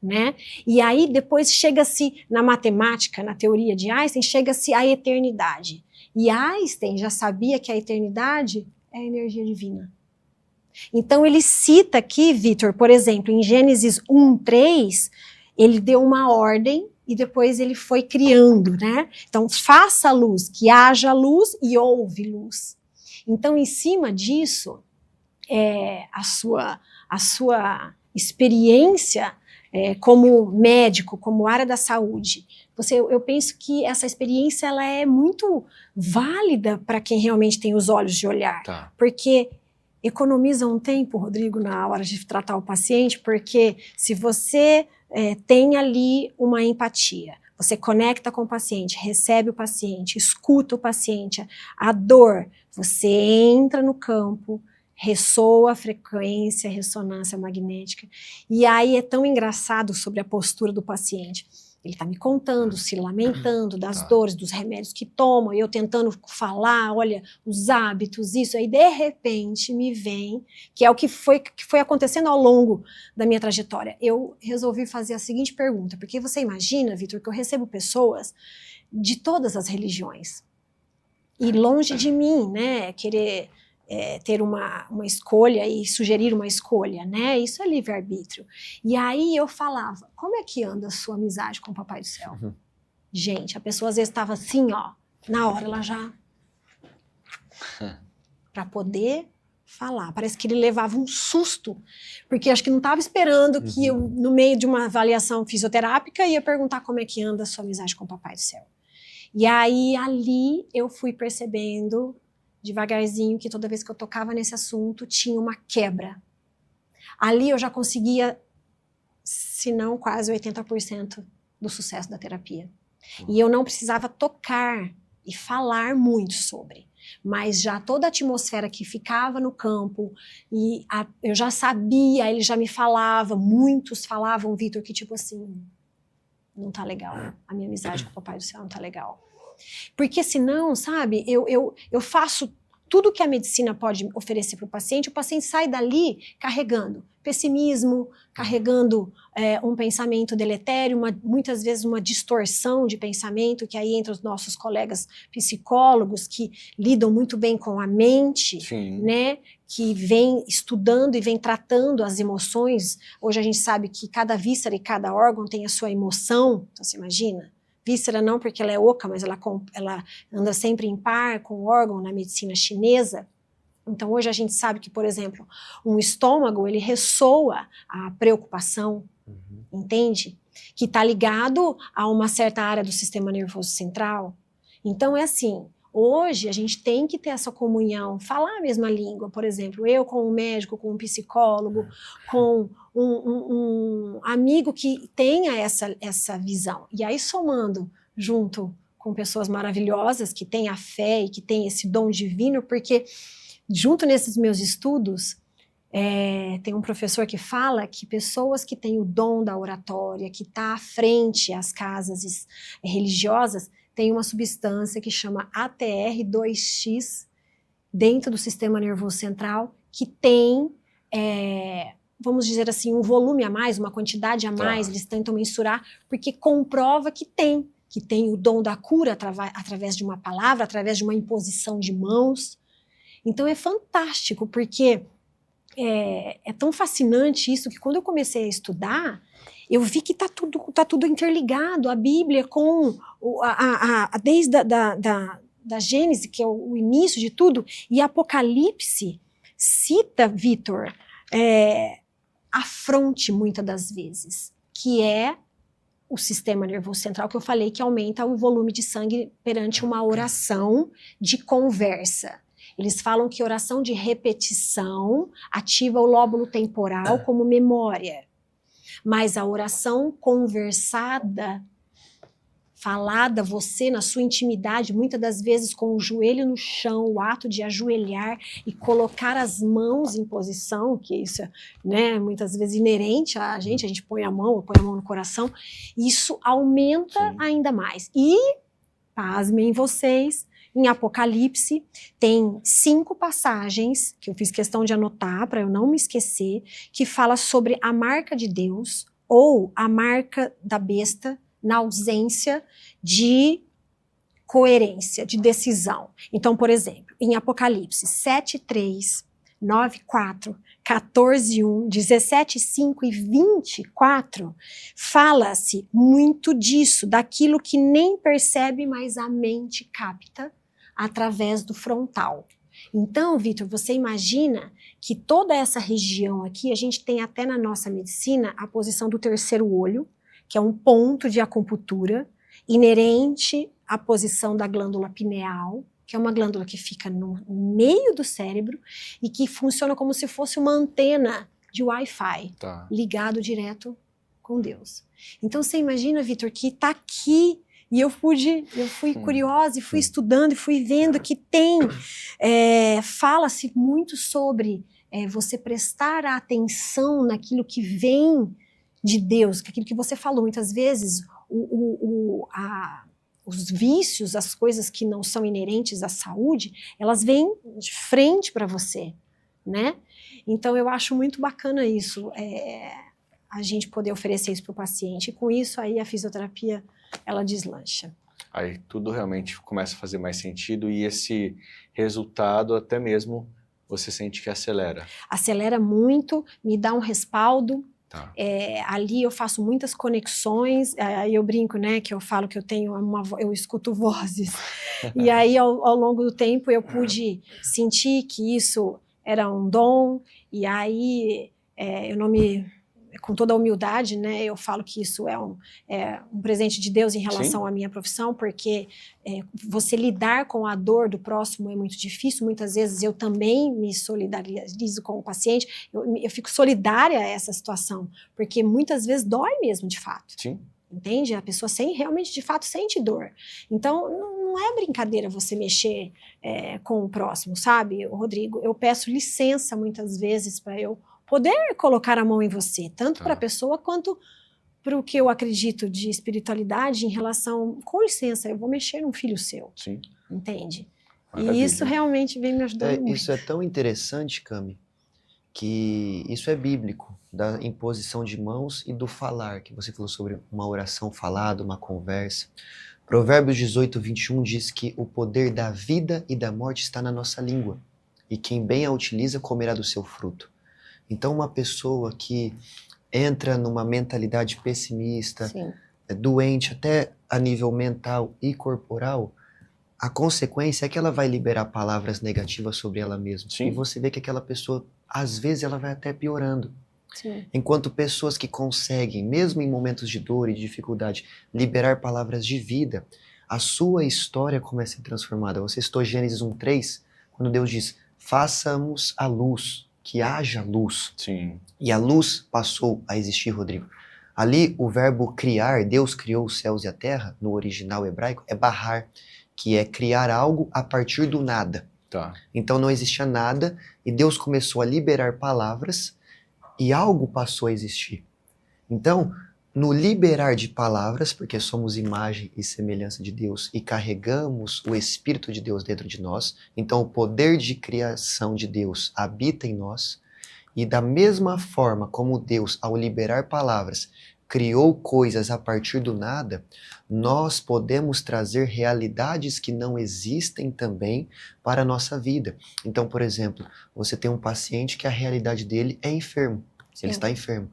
Né? E aí depois chega-se na matemática, na teoria de Einstein, chega-se à eternidade. E Einstein já sabia que a eternidade é a energia divina. Então ele cita aqui, Vitor, por exemplo, em Gênesis 1:3, ele deu uma ordem e depois ele foi criando, né? Então, faça luz, que haja luz e houve luz. Então, em cima disso, a sua experiência como médico, como área da saúde, eu penso que essa experiência ela é muito válida para quem realmente tem os olhos de olhar, Tá. porque economiza um tempo, Rodrigo, na hora de tratar o paciente, porque se você tem ali uma empatia, você conecta com o paciente, recebe o paciente, escuta o paciente, a dor, você entra no campo, ressoa a frequência, ressonância magnética, e aí é tão engraçado sobre a postura do paciente. Ele está me contando, se lamentando das dores, dos remédios que toma, e eu tentando falar, olha, os hábitos, isso, aí de repente me vem, que é o que foi acontecendo ao longo da minha trajetória. Eu resolvi fazer a seguinte pergunta, porque você imagina, Vitor, que eu recebo pessoas de todas as religiões, e longe de mim, né, querer ter uma escolha e sugerir uma escolha, né? Isso é livre-arbítrio. E aí eu falava, como é que anda a sua amizade com o Papai do Céu? Uhum. Gente, a pessoa às vezes estava assim, ó, na hora ela já... para poder falar. Parece que ele levava um susto, porque acho que não estava esperando que eu, no meio de uma avaliação fisioterápica, ia perguntar como é que anda a sua amizade com o Papai do Céu. E aí, ali, eu fui percebendo devagarzinho que toda vez que eu tocava nesse assunto tinha uma quebra. Ali eu já conseguia, se não quase 80% do sucesso da terapia. E eu não precisava tocar e falar muito sobre, mas já toda a atmosfera que ficava no campo, eu já sabia, ele já me falava, muitos falavam, Vitor, que tipo assim, não tá legal, a minha amizade com o Papai do Céu não tá legal. Porque senão, sabe, eu faço tudo que a medicina pode oferecer para o paciente sai dali carregando pessimismo, carregando um pensamento deletério, muitas vezes uma distorção de pensamento, que aí entra os nossos colegas psicólogos que lidam muito bem com a mente, né, que vem estudando e vem tratando as emoções. Hoje a gente sabe que cada víscera e cada órgão tem a sua emoção, então você imagina? Víscera não porque ela é oca, mas ela anda sempre em par com o órgão na medicina chinesa. Então hoje a gente sabe que, por exemplo, um estômago, ele ressoa a preocupação, entende? Que está ligado a uma certa área do sistema nervoso central. Então é assim, hoje a gente tem que ter essa comunhão, falar a mesma língua, por exemplo, eu com um médico, com um psicólogo, com um amigo que tenha essa visão. E aí somando junto com pessoas maravilhosas que têm a fé e que têm esse dom divino, porque junto nesses meus estudos, tem um professor que fala que pessoas que têm o dom da oratória, que está à frente às casas religiosas, tem uma substância que chama ATR2X dentro do sistema nervoso central, que tem, vamos dizer assim, um volume a mais, uma quantidade a mais, eles tentam mensurar, porque comprova que tem o dom da cura através de uma palavra, através de uma imposição de mãos. Então é fantástico, porque é tão fascinante isso, que quando eu comecei a estudar, eu vi que tá tudo interligado, a Bíblia com desde da Gênesis, que é o início de tudo, e Apocalipse cita, Vitor, a fronte muitas das vezes, que é o sistema nervoso central que eu falei que aumenta o volume de sangue perante uma oração de conversa. Eles falam que oração de repetição ativa o lóbulo temporal como memória. Mas a oração conversada, falada, você na sua intimidade, muitas das vezes com o joelho no chão, o ato de ajoelhar e colocar as mãos em posição, que isso é, né, muitas vezes inerente a gente põe a mão no coração, isso aumenta ainda mais. E, pasmem vocês, em Apocalipse tem 5 passagens, que eu fiz questão de anotar para eu não me esquecer, que fala sobre a marca de Deus ou a marca da besta, na ausência de coerência, de decisão. Então, por exemplo, em Apocalipse 7:3, 9:4, 14:1, 17:5 e 24, fala-se muito disso, daquilo que nem percebe, mas a mente capta através do frontal. Então, Vitor, você imagina que toda essa região aqui, a gente tem até na nossa medicina a posição do terceiro olho, que é um ponto de acupuntura inerente à posição da glândula pineal, que é uma glândula que fica no meio do cérebro e que funciona como se fosse uma antena de Wi-Fi, ligado direto com Deus. Então você imagina, Vitor, que está aqui, e eu fui curiosa e fui estudando e fui vendo que tem, fala-se muito sobre você prestar atenção naquilo que vem de Deus, aquilo que você falou, muitas vezes os vícios, as coisas que não são inerentes à saúde, elas vêm de frente para você, né? Então eu acho muito bacana isso, a gente poder oferecer isso para o paciente, e com isso aí a fisioterapia, ela deslancha. Aí tudo realmente começa a fazer mais sentido, e esse resultado até mesmo você sente que acelera. Acelera muito, me dá um respaldo. Ali eu faço muitas conexões, aí eu brinco, né, que eu falo que eu tenho eu escuto vozes, e aí ao longo do tempo eu pude sentir que isso era um dom, e aí eu não me, com toda a humildade, né, eu falo que isso é um presente de Deus em relação à minha profissão, porque você lidar com a dor do próximo é muito difícil, muitas vezes eu também me solidarizo com o paciente, eu fico solidária a essa situação, porque muitas vezes dói mesmo, de fato. Sim. Entende? A pessoa realmente, de fato, sente dor. Então, não é brincadeira você mexer com o próximo, sabe, Rodrigo? Eu peço licença muitas vezes para eu poder colocar a mão em você, tanto para a pessoa quanto para o que eu acredito de espiritualidade em relação, com licença, eu vou mexer num filho seu. Sim. Entende? Maravilha. E isso realmente vem me ajudando muito. Isso é tão interessante, Cami, que isso é bíblico, da imposição de mãos e do falar, que você falou sobre uma oração falada, uma conversa. Provérbios 18:21 diz que o poder da vida e da morte está na nossa língua, e quem bem a utiliza comerá do seu fruto. Então, uma pessoa que entra numa mentalidade pessimista, doente até a nível mental e corporal, a consequência é que ela vai liberar palavras negativas sobre ela mesma. Sim. E você vê que aquela pessoa, às vezes, ela vai até piorando. Sim. Enquanto pessoas que conseguem, mesmo em momentos de dor e de dificuldade, liberar palavras de vida, a sua história começa a ser transformada. Você citou Gênesis 1:3, quando Deus diz, façamos a luz, que haja luz. Sim. E a luz passou a existir, Rodrigo. Ali, o verbo criar, Deus criou os céus e a terra, no original hebraico, é barrar, que é criar algo a partir do nada. Então não existia nada, e Deus começou a liberar palavras, e algo passou a existir. Então, no liberar de palavras, porque somos imagem e semelhança de Deus, e carregamos o Espírito de Deus dentro de nós, então o poder de criação de Deus habita em nós, e da mesma forma como Deus, ao liberar palavras, criou coisas a partir do nada, nós podemos trazer realidades que não existem também para a nossa vida. Então, por exemplo, você tem um paciente que a realidade dele é enfermo, ele está enfermo.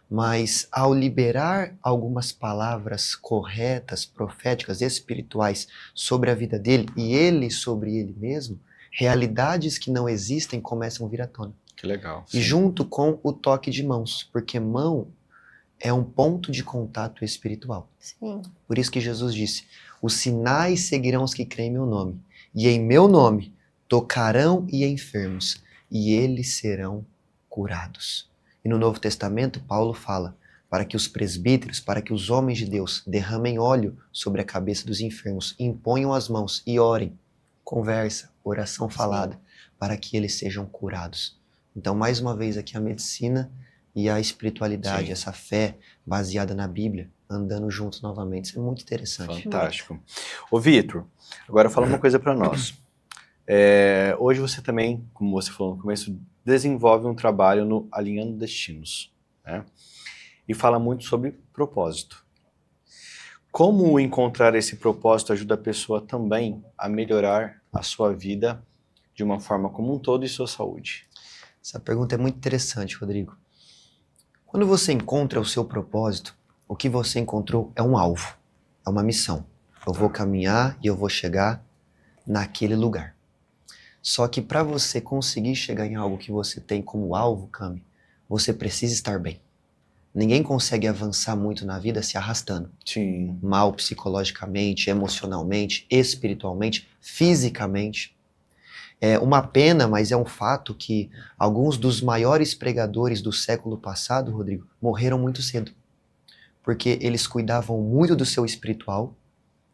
mas ao liberar algumas palavras corretas, proféticas, espirituais sobre a vida dele e ele sobre ele mesmo, realidades que não existem começam a vir à tona. Que legal. E junto com o toque de mãos, porque mão é um ponto de contato espiritual. Sim. Por isso que Jesus disse, os sinais seguirão os que creem em meu nome, e em meu nome tocarão e enfermos, e eles serão curados. E no Novo Testamento, Paulo fala, para que os presbíteros, para que os homens de Deus derramem óleo sobre a cabeça dos enfermos, imponham as mãos e orem, conversa, oração falada, para que eles sejam curados. Então, mais uma vez aqui a medicina e a espiritualidade, Sim. essa fé baseada na Bíblia, andando juntos novamente. Isso é muito interessante. Fantástico. Ô, Vitor, agora fala uma coisa para nós. Hoje você também, como você falou no começo, desenvolve um trabalho no Alinhando Destinos, né? E fala muito sobre propósito. Como encontrar esse propósito ajuda a pessoa também a melhorar a sua vida de uma forma como um todo e sua saúde? Essa pergunta é muito interessante, Rodrigo. Quando você encontra o seu propósito, o que você encontrou é um alvo, é uma missão. Eu vou caminhar e eu vou chegar naquele lugar. Só que para você conseguir chegar em algo que você tem como alvo, Cami, você precisa estar bem. Ninguém consegue avançar muito na vida se arrastando. Sim. Mal psicologicamente, emocionalmente, espiritualmente, fisicamente. É uma pena, mas é um fato que alguns dos maiores pregadores do século passado, Rodrigo, morreram muito cedo. Porque eles cuidavam muito do seu espiritual,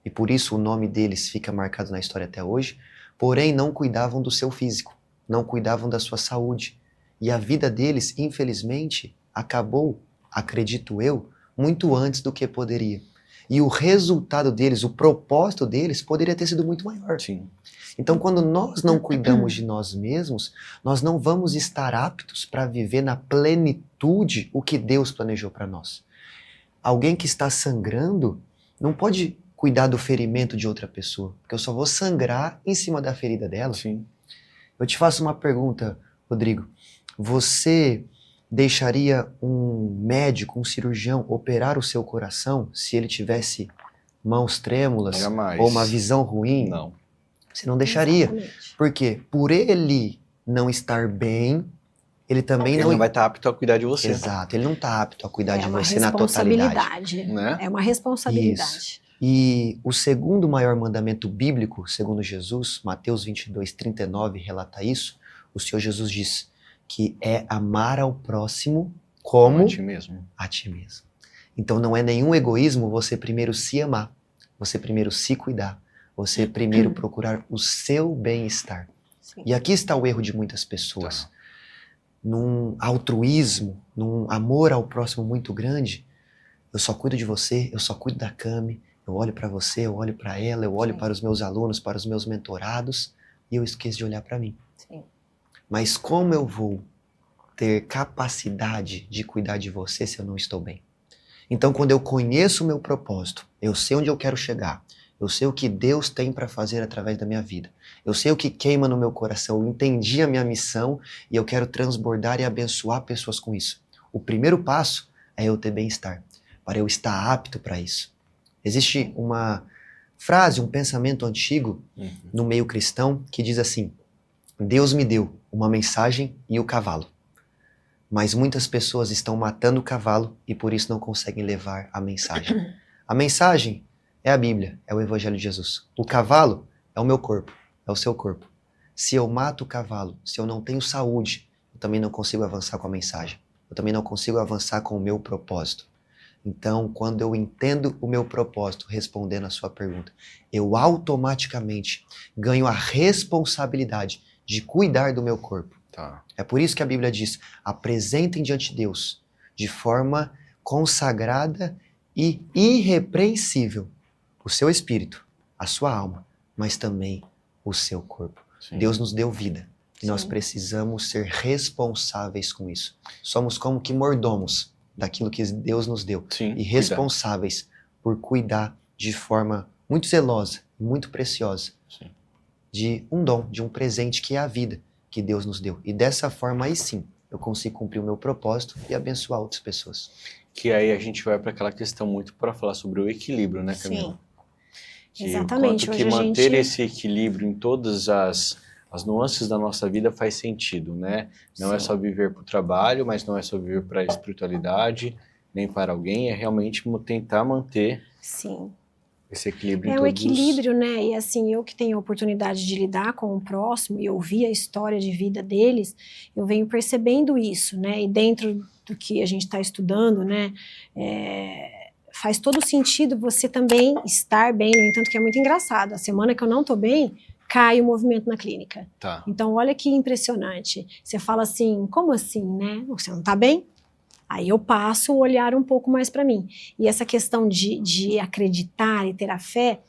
e por isso o nome deles fica marcado na história até hoje, porém não cuidavam do seu físico, não cuidavam da sua saúde. E a vida deles, infelizmente, acabou, acredito eu, muito antes do que poderia. E o resultado deles, o propósito deles, poderia ter sido muito maior. Sim. Então, quando nós não cuidamos de nós mesmos, nós não vamos estar aptos para viver na plenitude o que Deus planejou para nós. Alguém que está sangrando não pode cuidar do ferimento de outra pessoa, porque eu só vou sangrar em cima da ferida dela. Sim. Eu te faço uma pergunta, Rodrigo. Você deixaria um médico, um cirurgião, operar o seu coração se ele tivesse mãos trêmulas Jamais. ou uma visão ruim? Não. Você não deixaria. Exatamente. Por quê? Por ele não estar bem, ele também Ele não vai estar apto a cuidar de você. Exato, ele não está apto a cuidar de É uma você na totalidade. responsabilidade. Né? É uma responsabilidade. E o segundo maior mandamento bíblico, segundo Jesus, Mateus 22:39 relata isso. O Senhor Jesus diz que é amar ao próximo como a ti mesmo. a ti mesmo. Então não é nenhum egoísmo você primeiro se amar, você primeiro se cuidar, você primeiro procurar o seu bem-estar. Sim. E aqui está o erro de muitas pessoas. Num altruísmo, num amor ao próximo muito grande, eu só cuido de você, eu só cuido da Cami, eu olho para você, eu olho para ela, eu olho Sim. para os meus alunos, para os meus mentorados, e eu esqueço de olhar para mim. Sim. Mas como eu vou ter capacidade de cuidar de você se eu não estou bem? Então, quando eu conheço o meu propósito, eu sei onde eu quero chegar, eu sei o que Deus tem para fazer através da minha vida, eu sei o que queima no meu coração, eu entendi a minha missão e eu quero transbordar e abençoar pessoas com isso. O primeiro passo é eu ter bem-estar, para eu estar apto para isso. Existe uma frase, um pensamento antigo no meio cristão que diz assim: Deus me deu uma mensagem e o cavalo, mas muitas pessoas estão matando o cavalo e por isso não conseguem levar a mensagem. A mensagem é a Bíblia, é o Evangelho de Jesus. O cavalo é o meu corpo, é o seu corpo. Se eu mato o cavalo, se eu não tenho saúde, eu também não consigo avançar com a mensagem. Eu também não consigo avançar com o meu propósito. Então, quando eu entendo o meu propósito, respondendo a sua pergunta, eu automaticamente ganho a responsabilidade de cuidar do meu corpo. Tá. É por isso que a Bíblia diz: apresentem diante de Deus de forma consagrada e irrepreensível o seu espírito, a sua alma, mas também o seu corpo. Sim. Deus nos deu vida e nós Sim. precisamos ser responsáveis com isso. Somos como que mordomos daquilo que Deus nos deu Sim. e responsáveis por cuidar de forma muito zelosa, muito preciosa, Sim. de um dom, de um presente que é a vida que Deus nos deu. E dessa forma aí sim, eu consigo cumprir o meu propósito e abençoar outras pessoas. Que aí a gente vai para aquela questão muito para falar sobre o equilíbrio, né, Camila? Sim. Que Exatamente. o quanto que manter esse equilíbrio em todas as nuances da nossa vida faz sentido, né? Não Sim. é só viver para o trabalho, mas não é só viver para a espiritualidade, nem para alguém, é realmente tentar manter Sim. esse equilíbrio em É um todos equilíbrio, né? E assim, eu que tenho a oportunidade de lidar com o próximo e ouvir a história de vida deles, eu venho percebendo isso, né? E dentro do que a gente está estudando, né? Faz todo sentido você também estar bem, no entanto que é muito engraçado. A semana que eu não estou bem, cai o movimento na clínica. Tá. Então, olha que impressionante. Você fala assim, como assim, né? Você não está bem? Aí eu passo o olhar um pouco mais para mim. E essa questão de acreditar e ter a fé,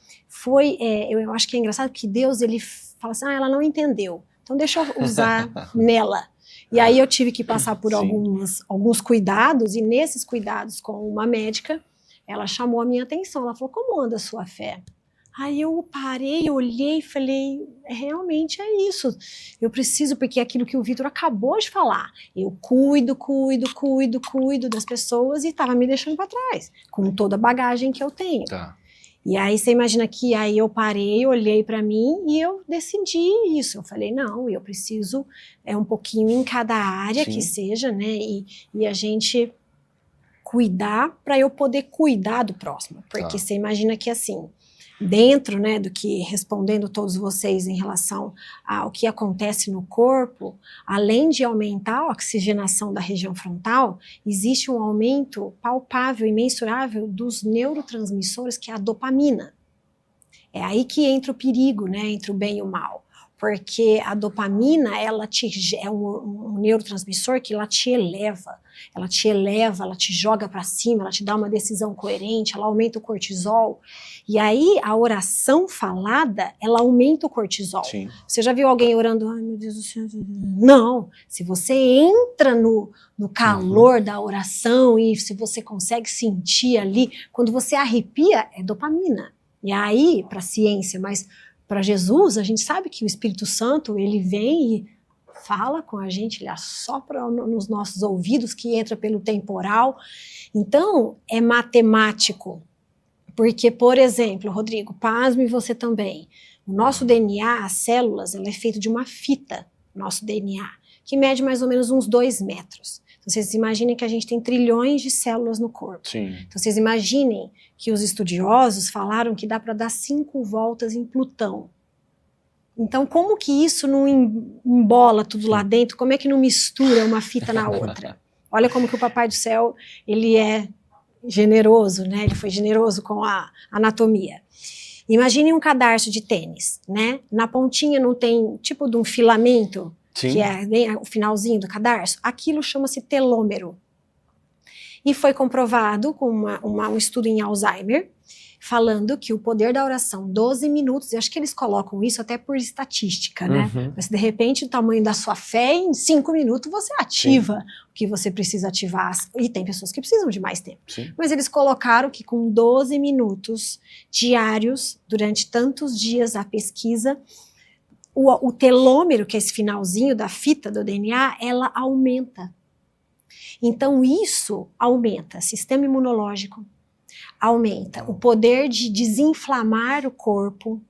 eu acho que é engraçado que Deus, ele fala assim, ela não entendeu, então deixa eu usar nela. E aí eu tive que passar por alguns cuidados, e nesses cuidados com uma médica, ela chamou a minha atenção, ela falou, como anda a sua fé? Aí eu parei, olhei e falei, realmente é isso. Eu preciso, porque é aquilo que o Vitor acabou de falar. Eu cuido das pessoas e estava me deixando para trás, com toda a bagagem que eu tenho. Tá. E aí você imagina que aí eu parei, olhei para mim e eu decidi isso. Eu falei, não, eu preciso um pouquinho em cada área que seja, né? E a gente cuidar para eu poder cuidar do próximo. Porque você imagina que assim, dentro, né, do que, respondendo todos vocês em relação ao que acontece no corpo, além de aumentar a oxigenação da região frontal, existe um aumento palpável e mensurável dos neurotransmissores, que é a dopamina. É aí que entra o perigo, né, entre o bem e o mal. Porque a dopamina, é um neurotransmissor que ela te eleva, ela te joga para cima, ela te dá uma decisão coerente, ela aumenta o cortisol. E aí a oração falada, ela aumenta o cortisol. Sim. Você já viu alguém orando, ai meu Deus do céu? Não, se você entra no calor da oração e se você consegue sentir ali, quando você arrepia, é dopamina. E aí, para a ciência, mas para Jesus, a gente sabe que o Espírito Santo, ele vem e fala com a gente, ele assopra nos nossos ouvidos, que entra pelo temporal. Então, é matemático. Porque, por exemplo, Rodrigo, pasme você também. O nosso DNA, as células, ela é feita de uma fita, nosso DNA, que mede mais ou menos uns 2 metros. Então, vocês imaginem que a gente tem trilhões de células no corpo. Sim. Então, vocês imaginem que os estudiosos falaram que dá para dar 5 voltas em Plutão. Então, como que isso não embola tudo lá dentro? Como é que não mistura uma fita na outra? Olha como que o Papai do Céu, ele é generoso, né? Ele foi generoso com a anatomia. Imagine um cadarço de tênis, né? Na pontinha não tem tipo de um filamento, que é o finalzinho do cadarço? Aquilo chama-se telômero. E foi comprovado com um estudo em Alzheimer, falando que o poder da oração, 12 minutos, e acho que eles colocam isso até por estatística, né? Mas de repente o tamanho da sua fé, em 5 minutos você ativa o que você precisa ativar. E tem pessoas que precisam de mais tempo. Mas eles colocaram que com 12 minutos diários, durante tantos dias, a pesquisa, o telômero, que é esse finalzinho da fita do DNA, ela aumenta. Então isso aumenta sistema imunológico, aumenta o poder de desinflamar o corpo,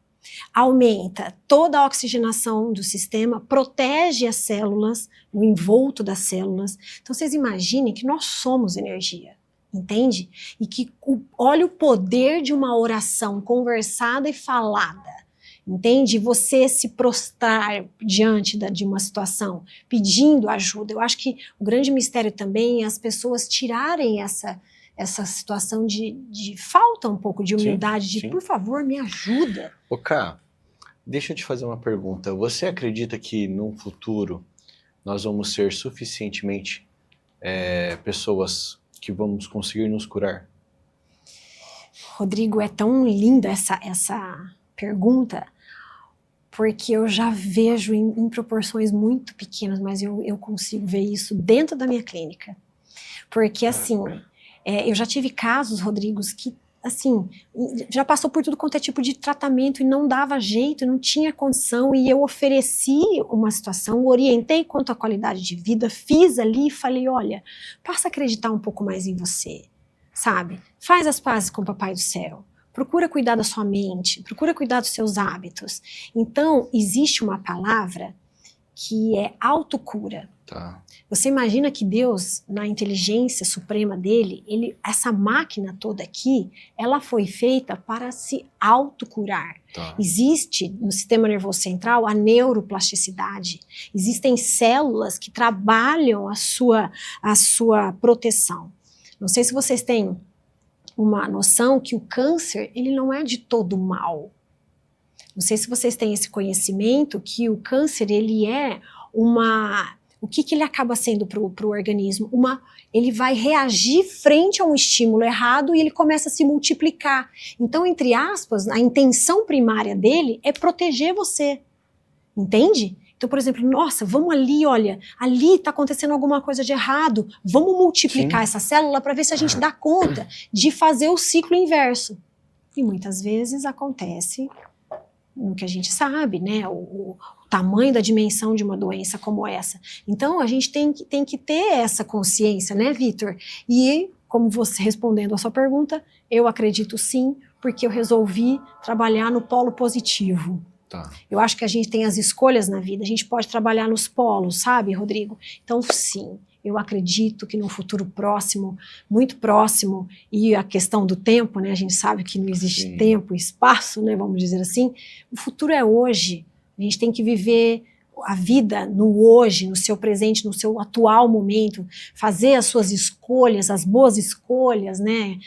aumenta toda a oxigenação do sistema, protege as células, o envolto das células. Então vocês imaginem que nós somos energia, entende? E que olha o poder de uma oração conversada e falada. Entende? Você se prostrar diante de uma situação, pedindo ajuda. Eu acho que o grande mistério também é as pessoas tirarem essa situação de falta um pouco de humildade, por favor, me ajuda. Ô, Ká, deixa eu te fazer uma pergunta. Você acredita que num futuro nós vamos ser suficientemente pessoas que vamos conseguir nos curar? Rodrigo, é tão linda essa pergunta, porque eu já vejo em proporções muito pequenas, mas eu consigo ver isso dentro da minha clínica. Porque, assim, eu já tive casos, Rodrigo, que assim, já passou por tudo quanto é tipo de tratamento e não dava jeito, não tinha condição, e eu ofereci uma situação, orientei quanto à qualidade de vida, fiz ali e falei, olha, passa a acreditar um pouco mais em você, sabe? Faz as pazes com o Papai do Céu, procura cuidar da sua mente, procura cuidar dos seus hábitos. Então, existe uma palavra que é autocura. Tá. Você imagina que Deus, na inteligência suprema dele, essa máquina toda aqui, ela foi feita para se autocurar. Tá. Existe no sistema nervoso central a neuroplasticidade. Existem células que trabalham a sua proteção. Não sei se vocês têm uma noção que o câncer, ele não é de todo mal. Não sei se vocês têm esse conhecimento que o câncer, ele é uma... O que ele acaba sendo para o organismo? Ele vai reagir frente a um estímulo errado e ele começa a se multiplicar. Então, entre aspas, a intenção primária dele é proteger você. Entende? Então, por exemplo, nossa, vamos ali, olha, ali está acontecendo alguma coisa de errado, vamos multiplicar essa célula para ver se a gente dá conta de fazer o ciclo inverso. E muitas vezes acontece no que a gente sabe, né? O tamanho da dimensão de uma doença como essa. Então, a gente tem que ter essa consciência, né, Vitor? E, como você respondendo a sua pergunta, eu acredito sim, porque eu resolvi trabalhar no polo positivo. Tá. Eu acho que a gente tem as escolhas na vida, a gente pode trabalhar nos polos, sabe, Rodrigo? Então, sim, eu acredito que no futuro próximo, muito próximo, e a questão do tempo, né, a gente sabe que não existe tempo e espaço, né, vamos dizer assim, o futuro é hoje. A gente tem que viver a vida no hoje, no seu presente, no seu atual momento, fazer as suas escolhas, as boas escolhas, né,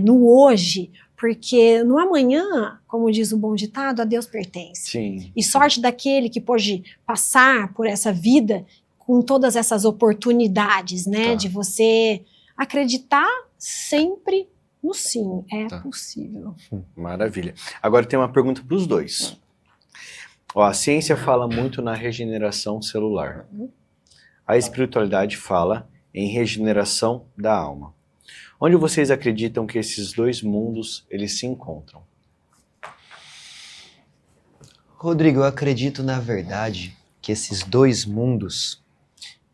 no hoje, porque no amanhã, como diz o bom ditado, a Deus pertence. Sim. E sorte daquele que pode passar por essa vida com todas essas oportunidades, né, de você acreditar sempre no sim, é possível. Maravilha. Agora tem uma pergunta para os dois. Ó, a ciência fala muito na regeneração celular. A espiritualidade fala em regeneração da alma. Onde vocês acreditam que esses dois mundos eles se encontram? Rodrigo, eu acredito na verdade que esses dois mundos,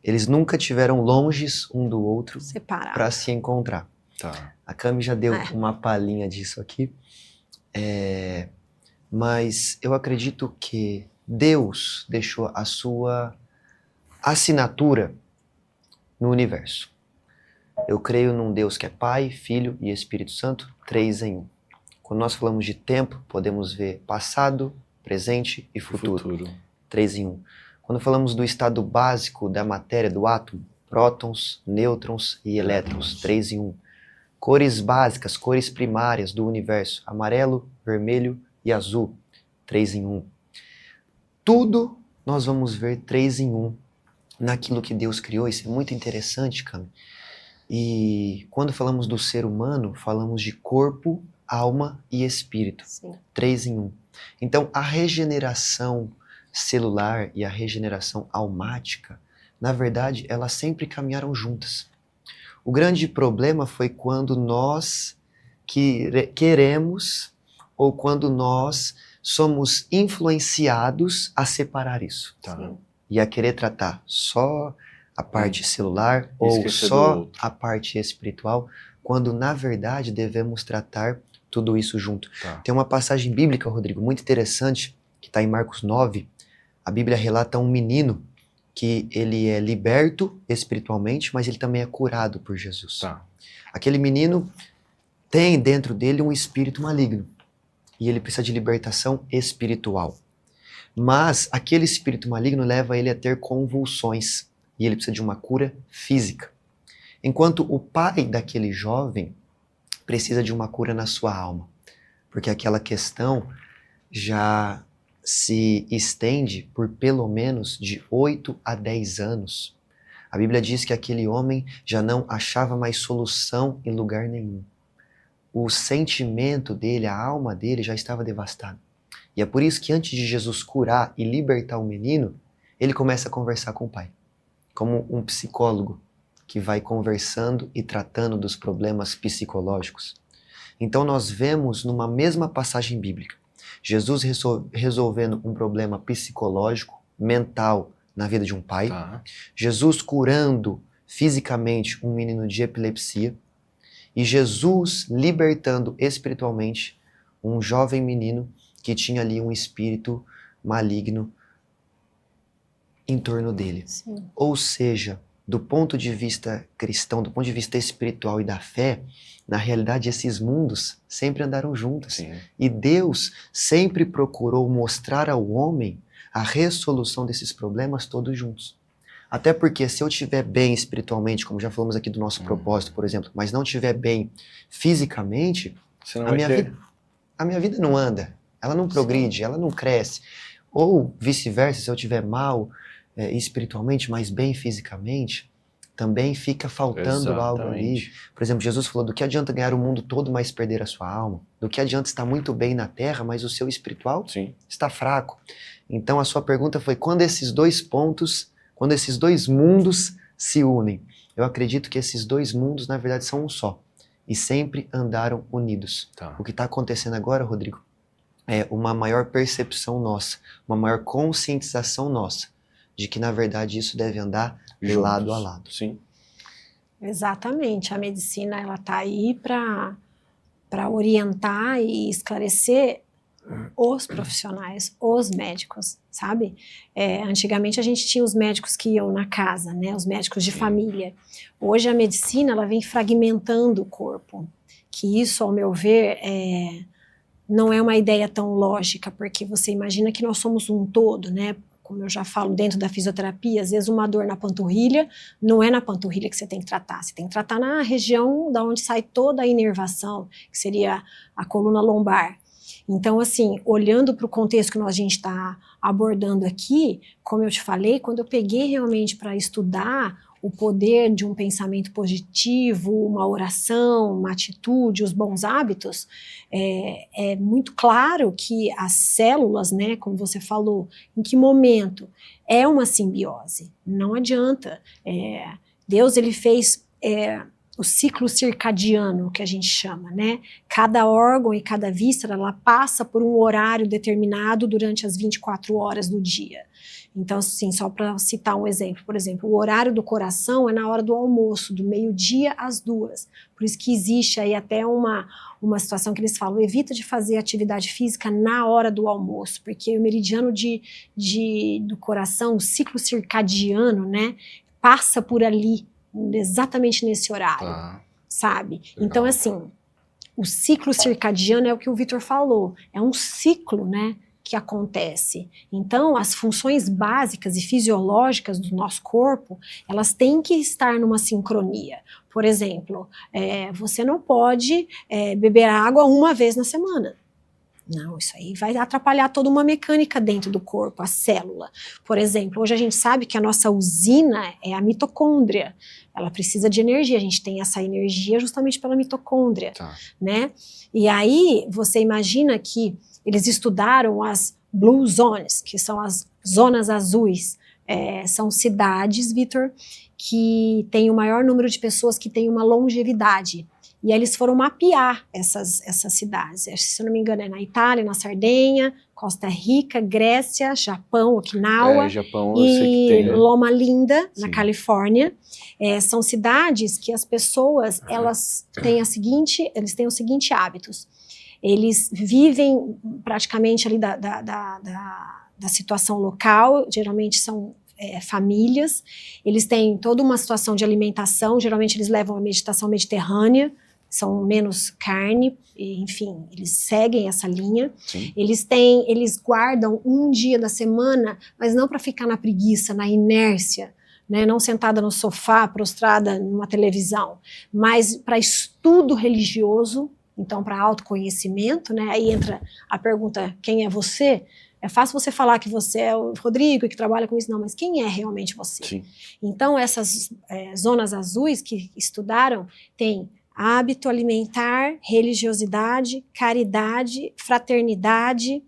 eles nunca tiveram longes um do outro para se encontrar. Tá. A Cami já deu uma palhinha disso aqui. Mas eu acredito que Deus deixou a sua assinatura no universo. Eu creio num Deus que é Pai, Filho e Espírito Santo, 3 em 1. Quando nós falamos de tempo, podemos ver passado, presente e futuro. 3 em 1. Quando falamos do estado básico da matéria, do átomo, prótons, nêutrons e elétrons, 3 em 1. Cores básicas, cores primárias do universo, amarelo, vermelho e azul, 3 em 1. Tudo nós vamos ver 3 em 1 naquilo que Deus criou. Isso é muito interessante, Cami. E quando falamos do ser humano, falamos de corpo, alma e espírito. Sim. 3 em 1. Então, a regeneração celular e a regeneração almática, na verdade, elas sempre caminharam juntas. O grande problema foi quando nós queremos ou quando nós somos influenciados a separar isso. Tá. E a querer tratar só a parte celular ou só a parte espiritual, quando na verdade devemos tratar tudo isso junto. Tá. Tem uma passagem bíblica, Rodrigo, muito interessante, que está em Marcos 9. A Bíblia relata um menino que ele é liberto espiritualmente, mas ele também é curado por Jesus. Tá. Aquele menino tem dentro dele um espírito maligno e ele precisa de libertação espiritual. Mas aquele espírito maligno leva ele a ter convulsões e ele precisa de uma cura física. Enquanto o pai daquele jovem precisa de uma cura na sua alma, porque aquela questão já se estende por pelo menos de 8 a 10 anos. A Bíblia diz que aquele homem já não achava mais solução em lugar nenhum. O sentimento dele, a alma dele já estava devastada. E é por isso que antes de Jesus curar e libertar o menino, ele começa a conversar com o pai, como um psicólogo que vai conversando e tratando dos problemas psicológicos. Então nós vemos numa mesma passagem bíblica, Jesus resolvendo um problema psicológico, mental na vida de um pai, Jesus curando fisicamente um menino de epilepsia e Jesus libertando espiritualmente um jovem menino que tinha ali um espírito maligno em torno dele. Sim. Ou seja, do ponto de vista cristão, do ponto de vista espiritual e da fé, na realidade esses mundos sempre andaram juntos. Sim. E Deus sempre procurou mostrar ao homem a resolução desses problemas todos juntos. Até porque se eu estiver bem espiritualmente, como já falamos aqui do nosso propósito, por exemplo, mas não estiver bem fisicamente, a minha vida não anda, ela não progride, ela não cresce. Ou vice-versa, se eu estiver mal espiritualmente, mas bem fisicamente, também fica faltando algo ali. Por exemplo, Jesus falou, do que adianta ganhar o mundo todo, mas perder a sua alma? Do que adianta estar muito bem na terra, mas o seu espiritual está fraco? Então a sua pergunta foi, quando esses dois mundos se unem? Eu acredito que esses dois mundos, na verdade, são um só. E sempre andaram unidos. O que está acontecendo agora, Rodrigo, é uma maior percepção nossa, uma maior conscientização nossa, de que, na verdade, isso deve andar de lado a lado. Sim. Exatamente. A medicina, ela está aí para orientar e esclarecer os profissionais, os médicos, sabe? Antigamente a gente tinha os médicos que iam na casa, né? Os médicos de família. Hoje a medicina, ela vem fragmentando o corpo, que isso, ao meu ver, não é uma ideia tão lógica, porque você imagina que nós somos um todo, né? Como eu já falo dentro da fisioterapia, às vezes uma dor na panturrilha, não é na panturrilha que você tem que tratar, você tem que tratar na região da onde sai toda a inervação, que seria a coluna lombar. Então, assim, olhando para o contexto que a gente está abordando aqui, como eu te falei, quando eu peguei realmente para estudar o poder de um pensamento positivo, uma oração, uma atitude, os bons hábitos, é muito claro que as células, né, como você falou, em que momento é uma simbiose, não adianta. Deus, ele fez o ciclo circadiano, que a gente chama, né? Cada órgão e cada víscera, ela passa por um horário determinado durante as 24 horas do dia. Então, assim, só para citar um exemplo, por exemplo, o horário do coração é na hora do almoço, do meio-dia às 2. Por isso que existe aí até uma situação que eles falam, evita de fazer atividade física na hora do almoço, porque o meridiano do coração, o ciclo circadiano, né, passa por ali, exatamente nesse horário, sabe? Legal. Então, assim, o ciclo circadiano é o que o Vitor falou, é um ciclo, né, que acontece. Então, as funções básicas e fisiológicas do nosso corpo, elas têm que estar numa sincronia. Por exemplo, você não pode beber água uma vez na semana. Não, isso aí vai atrapalhar toda uma mecânica dentro do corpo, a célula. Por exemplo, hoje a gente sabe que a nossa usina é a mitocôndria. Ela precisa de energia, a gente tem essa energia justamente pela mitocôndria, né? E aí, você imagina que eles estudaram as Blue Zones, que são as zonas azuis. São cidades, Vitor, que têm o maior número de pessoas que têm uma longevidade. E aí eles foram mapear essas cidades. Se eu não me engano, é na Itália, na Sardenha, Costa Rica, Grécia, Japão, Okinawa Japão, e eu sei que tem, né? Loma Linda, na Califórnia. São cidades que as pessoas, eles têm o seguinte hábitos. Eles vivem praticamente ali da situação local, geralmente são famílias, eles têm toda uma situação de alimentação, geralmente eles levam a meditação mediterrânea, são menos carne, enfim, eles seguem essa linha. Sim. Eles guardam um dia da semana, mas não para ficar na preguiça, na inércia, né, não sentada no sofá, prostrada numa televisão, mas para estudo religioso, então para autoconhecimento, né, aí entra a pergunta, quem é você? É fácil você falar que você é o Rodrigo, que trabalha com isso, não, mas quem é realmente você? Sim. Então, essas zonas azuis que estudaram tem hábito alimentar, religiosidade, caridade, fraternidade.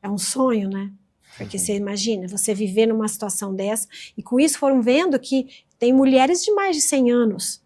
É um sonho, né? Porque você imagina, você viver numa situação dessa, e com isso foram vendo que tem mulheres de mais de 100 anos,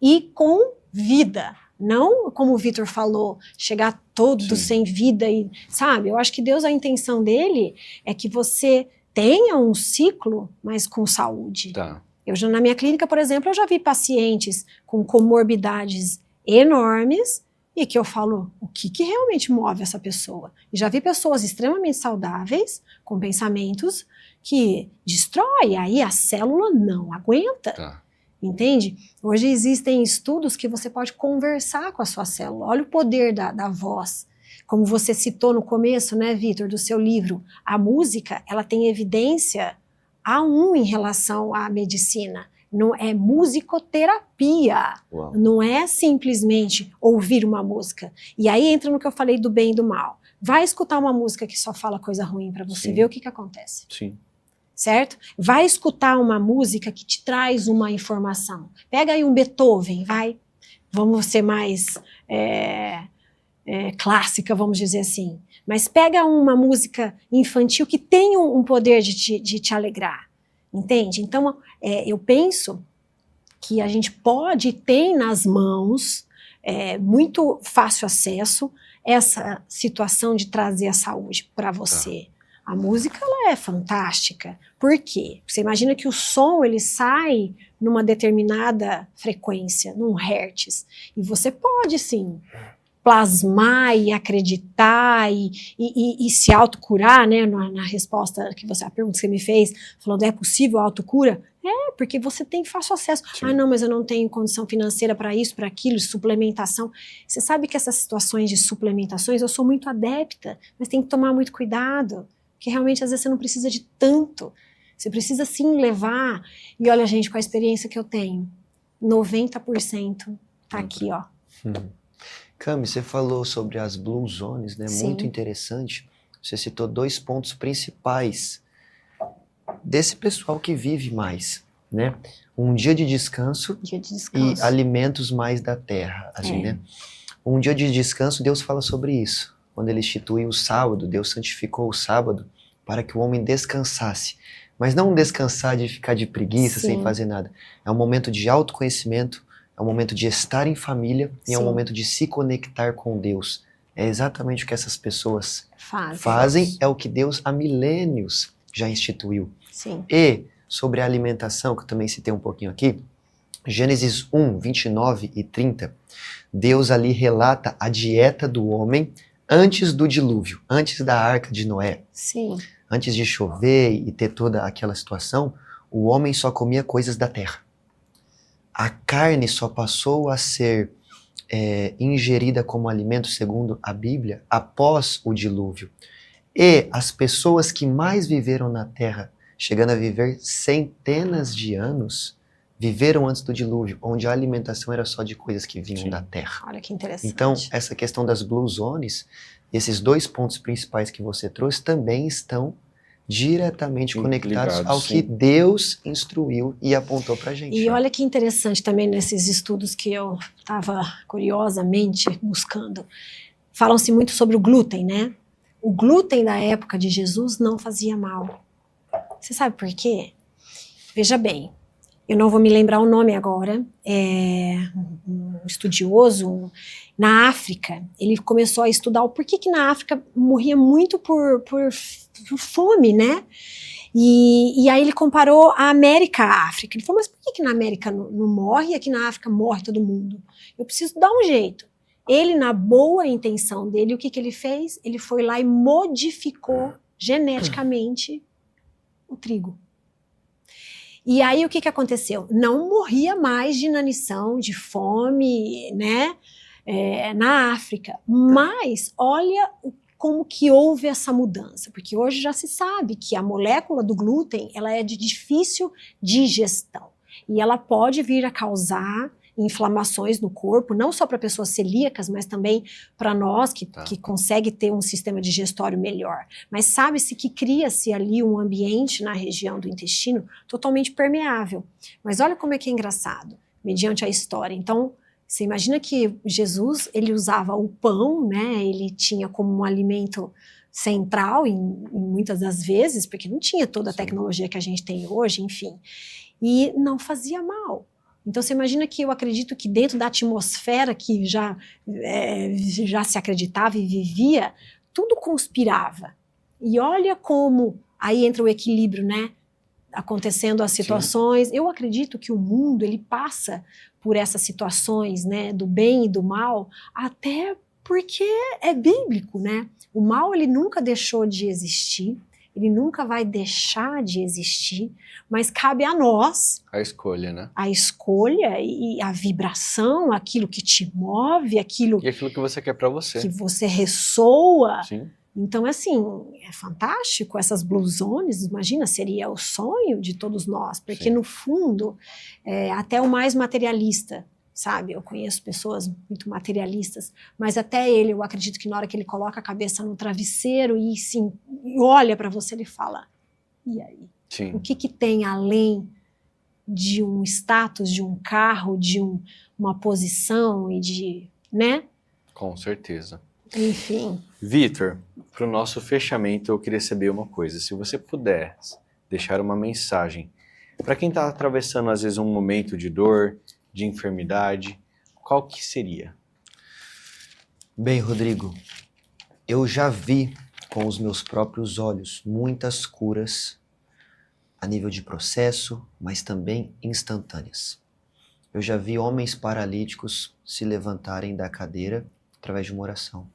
e com vida, Não, como o Vitor falou, chegar todo sem vida e, sabe? Eu acho que Deus, a intenção dele é que você tenha um ciclo, mas com saúde. Tá. Na minha clínica, por exemplo, eu já vi pacientes com comorbidades enormes e que eu falo, o que realmente move essa pessoa? E já vi pessoas extremamente saudáveis, com pensamentos que destrói, aí a célula não aguenta. Tá. Entende? Hoje existem estudos que você pode conversar com a sua célula. Olha o poder da voz. Como você citou no começo, né, Vitor, do seu livro, a música, ela tem evidência A1 em relação à medicina. Não é musicoterapia. Uau. Não é simplesmente ouvir uma música. E aí entra no que eu falei do bem e do mal. Vai escutar uma música que só fala coisa ruim para você ver o que acontece. Sim. Certo? Vai escutar uma música que te traz uma informação. Pega aí um Beethoven, vamos ser mais clássica, vamos dizer assim. Mas pega uma música infantil que tem um poder de te alegrar, entende? Então, eu penso que a gente pode ter nas mãos, muito fácil acesso, essa situação de trazer a saúde para você. Tá. A música, ela é fantástica. Por quê? Você imagina que o som, ele sai numa determinada frequência, num hertz. E você pode, sim, plasmar e acreditar e se autocurar, né? Na resposta a pergunta que você me fez, falando, é possível a autocura? Porque você tem fácil acesso. Sim. Ah, não, mas eu não tenho condição financeira para isso, para aquilo, suplementação. Você sabe que essas situações de suplementações, eu sou muito adepta, mas tem que tomar muito cuidado. Porque realmente, às vezes, você não precisa de tanto. Você precisa, sim, levar. E olha, gente, com a experiência que eu tenho, 90% tá aqui, ó. Cami, você falou sobre as Blue Zones, né? Sim. Muito interessante. Você citou 2 pontos principais desse pessoal que vive mais, né? Um dia de descanso, e alimentos mais da terra, assim, né? Um dia de descanso, Deus fala sobre isso. Quando ele instituiu o sábado, Deus santificou o sábado para que o homem descansasse. Mas não descansar de ficar de preguiça, sem fazer nada. É um momento de autoconhecimento, é um momento de estar em família e é um momento de se conectar com Deus. É exatamente o que essas pessoas fazem, é o que Deus há milênios já instituiu. Sim. E sobre a alimentação, que eu também citei um pouquinho aqui, Gênesis 1, 29 e 30, Deus ali relata a dieta do homem antes do dilúvio, antes da arca de Noé. Sim. Antes de chover e ter toda aquela situação, o homem só comia coisas da terra. A carne só passou a ser ingerida como alimento, segundo a Bíblia, após o dilúvio. E as pessoas que mais viveram na terra, chegando a viver centenas de anos, viveram antes do dilúvio, onde a alimentação era só de coisas que vinham da terra. Olha que interessante. Então, essa questão das Blue Zones, esses 2 pontos principais que você trouxe, também estão diretamente conectados ao que Deus instruiu e apontou pra gente. E olha que interessante também nesses estudos que eu estava curiosamente buscando. Falam-se muito sobre o glúten, né? O glúten da época de Jesus não fazia mal. Você sabe por quê? Veja bem, eu não vou me lembrar o nome agora, um estudioso na África, ele começou a estudar o porquê que na África morria muito por fome, né? E aí ele comparou a América à África. Ele falou, mas por que na América não morre e aqui na África morre todo mundo? Eu preciso dar um jeito. Ele, na boa intenção dele, o que ele fez? Ele foi lá e modificou geneticamente o trigo. E aí o que aconteceu? Não morria mais de inanição, de fome, né, na África. Mas olha como que houve essa mudança, porque hoje já se sabe que a molécula do glúten, ela é de difícil digestão e ela pode vir a causar inflamações no corpo, não só para pessoas celíacas, mas também para nós que consegue ter um sistema digestório melhor. Mas sabe-se que cria-se ali um ambiente na região do intestino totalmente permeável. Mas olha como é que é engraçado, mediante a história. Então, você imagina que Jesus, ele usava o pão, né? Ele tinha como um alimento central em muitas das vezes, porque não tinha toda a tecnologia que a gente tem hoje, enfim. E não fazia mal. Então você imagina que eu acredito que dentro da atmosfera que já se acreditava e vivia, tudo conspirava. E olha como aí entra o equilíbrio, né? Acontecendo as situações. Sim. Eu acredito que o mundo ele passa por essas situações, né? Do bem e do mal, até porque é bíblico, né? O mal ele nunca deixou de existir. Ele nunca vai deixar de existir, mas cabe a nós a escolha, né? A escolha e a vibração, aquilo que te move, aquilo... E aquilo que você quer para você. Que você ressoa. Sim. Então, assim, é fantástico essas Blue Zones, imagina, seria o sonho de todos nós, porque Sim. no fundo, até o mais materialista, sabe? Eu conheço pessoas muito materialistas, mas até ele, eu acredito que na hora que ele coloca a cabeça no travesseiro e olha para você, ele fala, e aí? Sim. O que tem além de um status, de um carro, de uma posição e de, né? Com certeza. Enfim. Vitor, para o nosso fechamento, eu queria saber uma coisa. Se você puder deixar uma mensagem para quem está atravessando, às vezes, um momento de dor, de enfermidade, qual que seria? Bem, Rodrigo, eu já vi com os meus próprios olhos muitas curas a nível de processo, mas também instantâneas. Eu já vi homens paralíticos se levantarem da cadeira através de uma oração.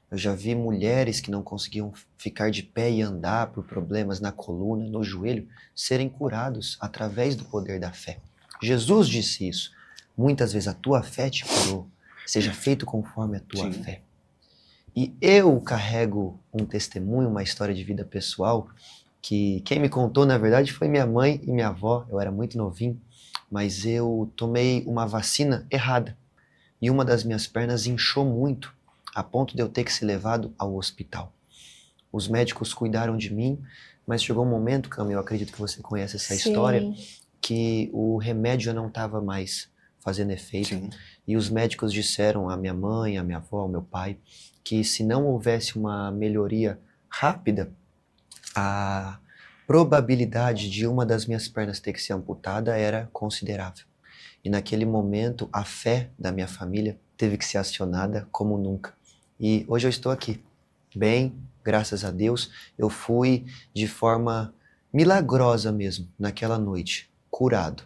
Eu já vi mulheres que não conseguiam ficar de pé e andar por problemas na coluna, no joelho, serem curados através do poder da fé. Jesus disse isso. Muitas vezes a tua fé te curou. Seja feito conforme a tua Sim. fé. E eu carrego um testemunho, uma história de vida pessoal, que quem me contou, na verdade, foi minha mãe e minha avó. Eu era muito novinho, mas eu tomei uma vacina errada. E uma das minhas pernas inchou muito, a ponto de eu ter que ser levado ao hospital. Os médicos cuidaram de mim, mas chegou um momento, Cami, eu acredito que você conhece essa Sim. história, que o remédio não estava mais fazendo efeito. Sim. E os médicos disseram à minha mãe, à minha avó, ao meu pai, que se não houvesse uma melhoria rápida, a probabilidade de uma das minhas pernas ter que ser amputada era considerável. E naquele momento, a fé da minha família teve que ser acionada como nunca. E hoje eu estou aqui, bem, graças a Deus. Eu fui de forma milagrosa mesmo, naquela noite, curado.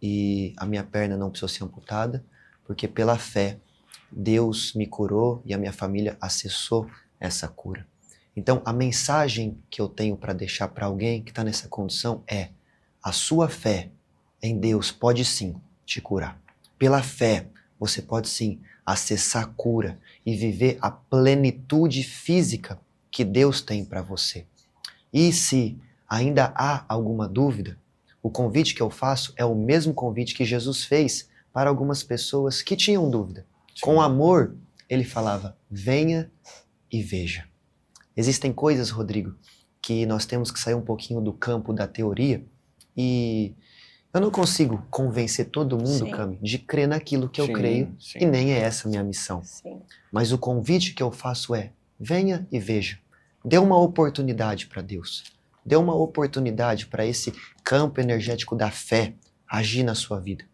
E a minha perna não precisou ser amputada, porque pela fé, Deus me curou e a minha família acessou essa cura. Então, a mensagem que eu tenho para deixar para alguém que está nessa condição é: a sua fé em Deus pode sim te curar. Pela fé, você pode sim acessar a cura e viver a plenitude física que Deus tem para você. E se ainda há alguma dúvida, o convite que eu faço é o mesmo convite que Jesus fez para algumas pessoas que tinham dúvida. Sim. Com amor, ele falava: venha e veja. Existem coisas, Rodrigo, que nós temos que sair um pouquinho do campo da teoria, e eu não consigo convencer todo mundo, Cami, de crer naquilo que eu creio, e nem é essa a minha missão. Sim. Mas o convite que eu faço é: venha e veja. Dê uma oportunidade para Deus. Dê uma oportunidade para esse campo energético da fé agir na sua vida.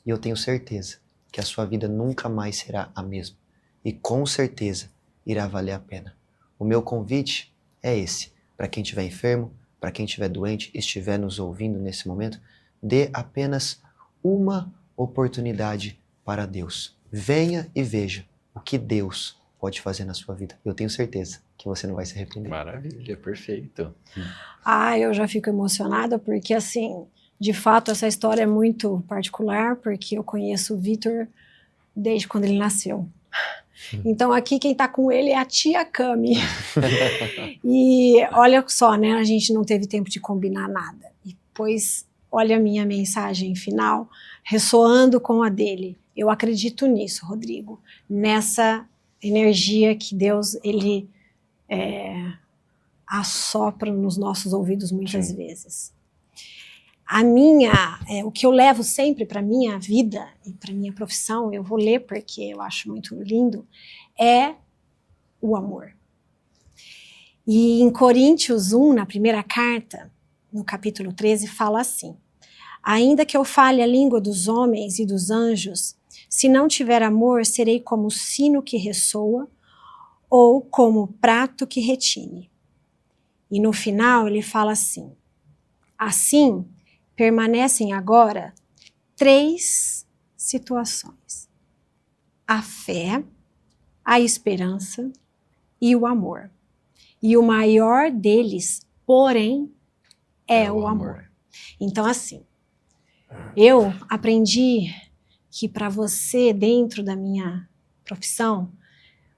E eu tenho certeza que a sua vida nunca mais será a mesma. E com certeza irá valer a pena. O meu convite é esse. Para quem estiver enfermo, para quem estiver doente, estiver nos ouvindo nesse momento, dê apenas uma oportunidade para Deus. Venha e veja o que Deus pode fazer na sua vida. Eu tenho certeza que você não vai se arrepender. Maravilha, perfeito. Eu já fico emocionada porque, assim, de fato, essa história é muito particular, porque eu conheço o Vitor desde quando ele nasceu. Então aqui quem tá com ele é a tia Cami. E olha só, né, a gente não teve tempo de combinar nada. E depois, olha a minha mensagem final, ressoando com a dele. Eu acredito nisso, Rodrigo, nessa energia que Deus, ele assopra nos nossos ouvidos muitas vezes. O que eu levo sempre para minha vida e para minha profissão, eu vou ler porque eu acho muito lindo, é o amor. E em Coríntios 1, na primeira carta, no capítulo 13, fala assim: Ainda que eu fale a língua dos homens e dos anjos, se não tiver amor, serei como o sino que ressoa ou como o prato que retine. E no final ele fala assim: assim permanecem agora 3 situações: a fé, a esperança e o amor. E o maior deles, porém, é o amor. Então, assim, eu aprendi que para você, dentro da minha profissão,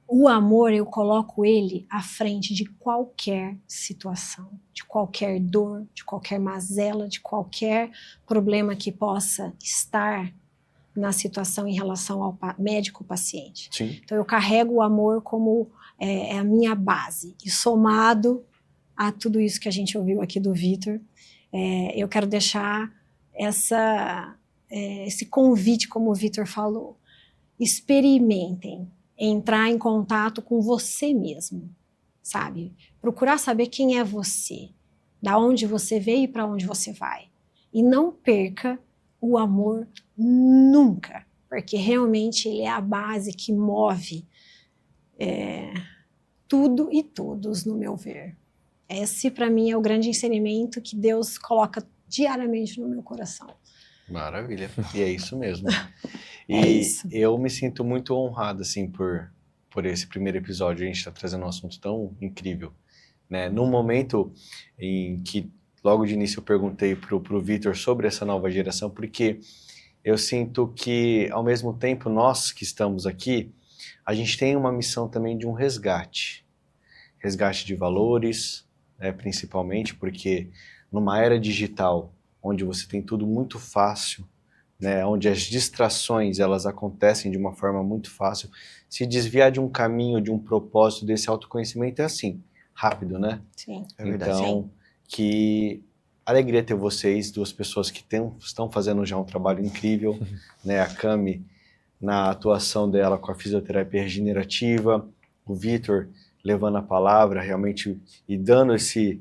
o amor, eu coloco ele à frente de qualquer situação, de qualquer dor, de qualquer mazela, de qualquer problema que possa estar na situação em relação ao médico-paciente. Então, eu carrego o amor como a minha base. E somado a tudo isso que a gente ouviu aqui do Vitor, eu quero deixar esse convite, como o Vitor falou. Experimentem entrar em contato com você mesmo, sabe? Procurar saber quem é você, da onde você veio e para onde você vai. E não perca o amor nunca, porque realmente ele é a base que move tudo e todos, no meu ver. Esse, para mim, é o grande ensinamento que Deus coloca diariamente no meu coração. Maravilha, e é isso mesmo. E É isso. eu me sinto muito honrado, assim, por esse primeiro episódio. A gente está trazendo um assunto tão incrível, né? Num momento em que, logo de início, eu perguntei pro Vitor sobre essa nova geração, porque eu sinto que, ao mesmo tempo, nós que estamos aqui, a gente tem uma missão também de um resgate de valores, né, principalmente, porque numa era digital, onde você tem tudo muito fácil, né, onde as distrações elas acontecem de uma forma muito fácil, se desviar de um caminho, de um propósito desse autoconhecimento é assim, rápido, né? Sim. É verdade. Então, que alegria ter vocês, 2 pessoas que estão fazendo já um trabalho incrível, né? A Cami, na atuação dela com a fisioterapia regenerativa, o Vitor levando a palavra realmente e dando esse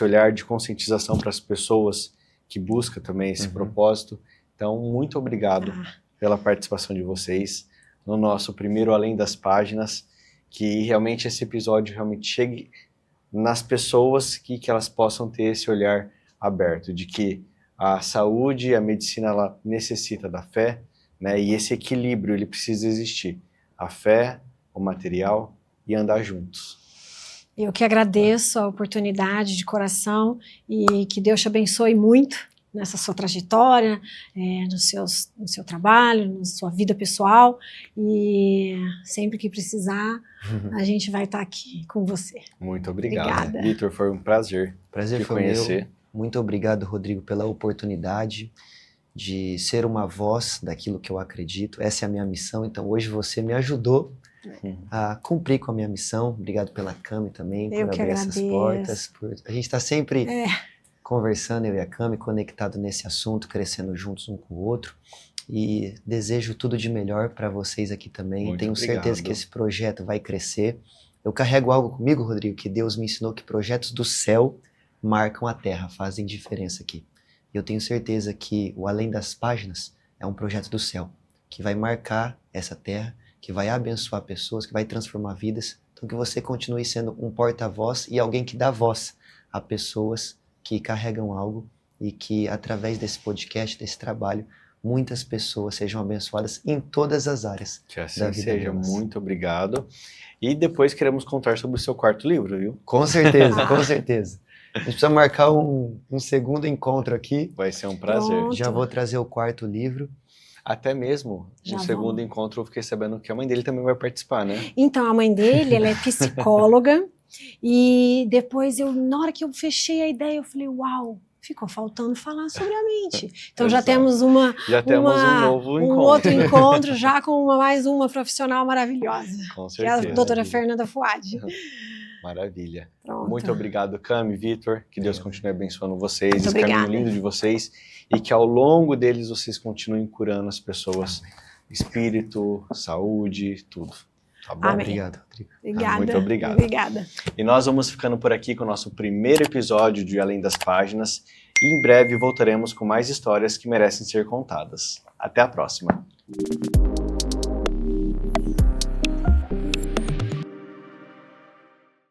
olhar de conscientização para as pessoas que buscam também esse propósito. Então, muito obrigado pela participação de vocês no nosso primeiro Além das Páginas, que realmente esse episódio realmente chegue nas pessoas que elas possam ter esse olhar aberto, de que a saúde e a medicina ela necessita da fé, né? E esse equilíbrio ele precisa existir. A fé, o material e andar juntos. Eu que agradeço a oportunidade de coração e que Deus te abençoe muito nessa sua trajetória, no seu trabalho, na sua vida pessoal, e sempre que precisar, a gente vai estar aqui com você. Muito obrigado. Obrigada. Vitor, foi um prazer Prazer te foi conhecer. meu. Muito obrigado, Rodrigo, pela oportunidade de ser uma voz daquilo que eu acredito. Essa é a minha missão, então hoje você me ajudou a cumprir com a minha missão. Obrigado pela Cami também, por abrir essas portas. A gente está sempre conversando, eu e a Cami, conectado nesse assunto, crescendo juntos um com o outro. E desejo tudo de melhor para vocês aqui também. Muito Tenho obrigado. certeza que esse projeto vai crescer. Eu carrego algo comigo, Rodrigo, que Deus me ensinou, que projetos do céu marcam a terra, fazem diferença aqui. E eu tenho certeza que o Além das Páginas é um projeto do céu, que vai marcar essa terra, que vai abençoar pessoas, que vai transformar vidas. Então que você continue sendo um porta-voz e alguém que dá voz a pessoas que carregam algo e que, através desse podcast, desse trabalho, muitas pessoas sejam abençoadas em todas as áreas que assim da vida seja. delas. Muito obrigado. E depois queremos contar sobre o seu 4º livro, viu? Com certeza, com certeza. A gente precisa marcar um segundo encontro aqui. Vai ser um prazer. Pronto. Já vou trazer o 4º livro. Até mesmo Já no segundo encontro eu fiquei sabendo que a mãe dele também vai participar, né? Então, a mãe dele, ela é psicóloga, e depois, na hora que eu fechei a ideia, eu falei, uau, ficou faltando falar sobre a mente. Então já Exato. temos um novo encontro. outro encontro, já com mais uma profissional maravilhosa, Com que é a certeza. doutora Fernanda Fuad. Maravilha. Pronto. Muito obrigado, Cami, Vitor. Que Deus continue abençoando vocês, Muito esse caminho obrigada. lindo de vocês, e que ao longo deles vocês continuem curando as pessoas, espírito, saúde, tudo. Tá bom? Amém. Obrigado, Rodrigo. Obrigada. Muito obrigado. Obrigada. E nós vamos ficando por aqui com o nosso primeiro episódio de Além das Páginas. E em breve voltaremos com mais histórias que merecem ser contadas. Até a próxima.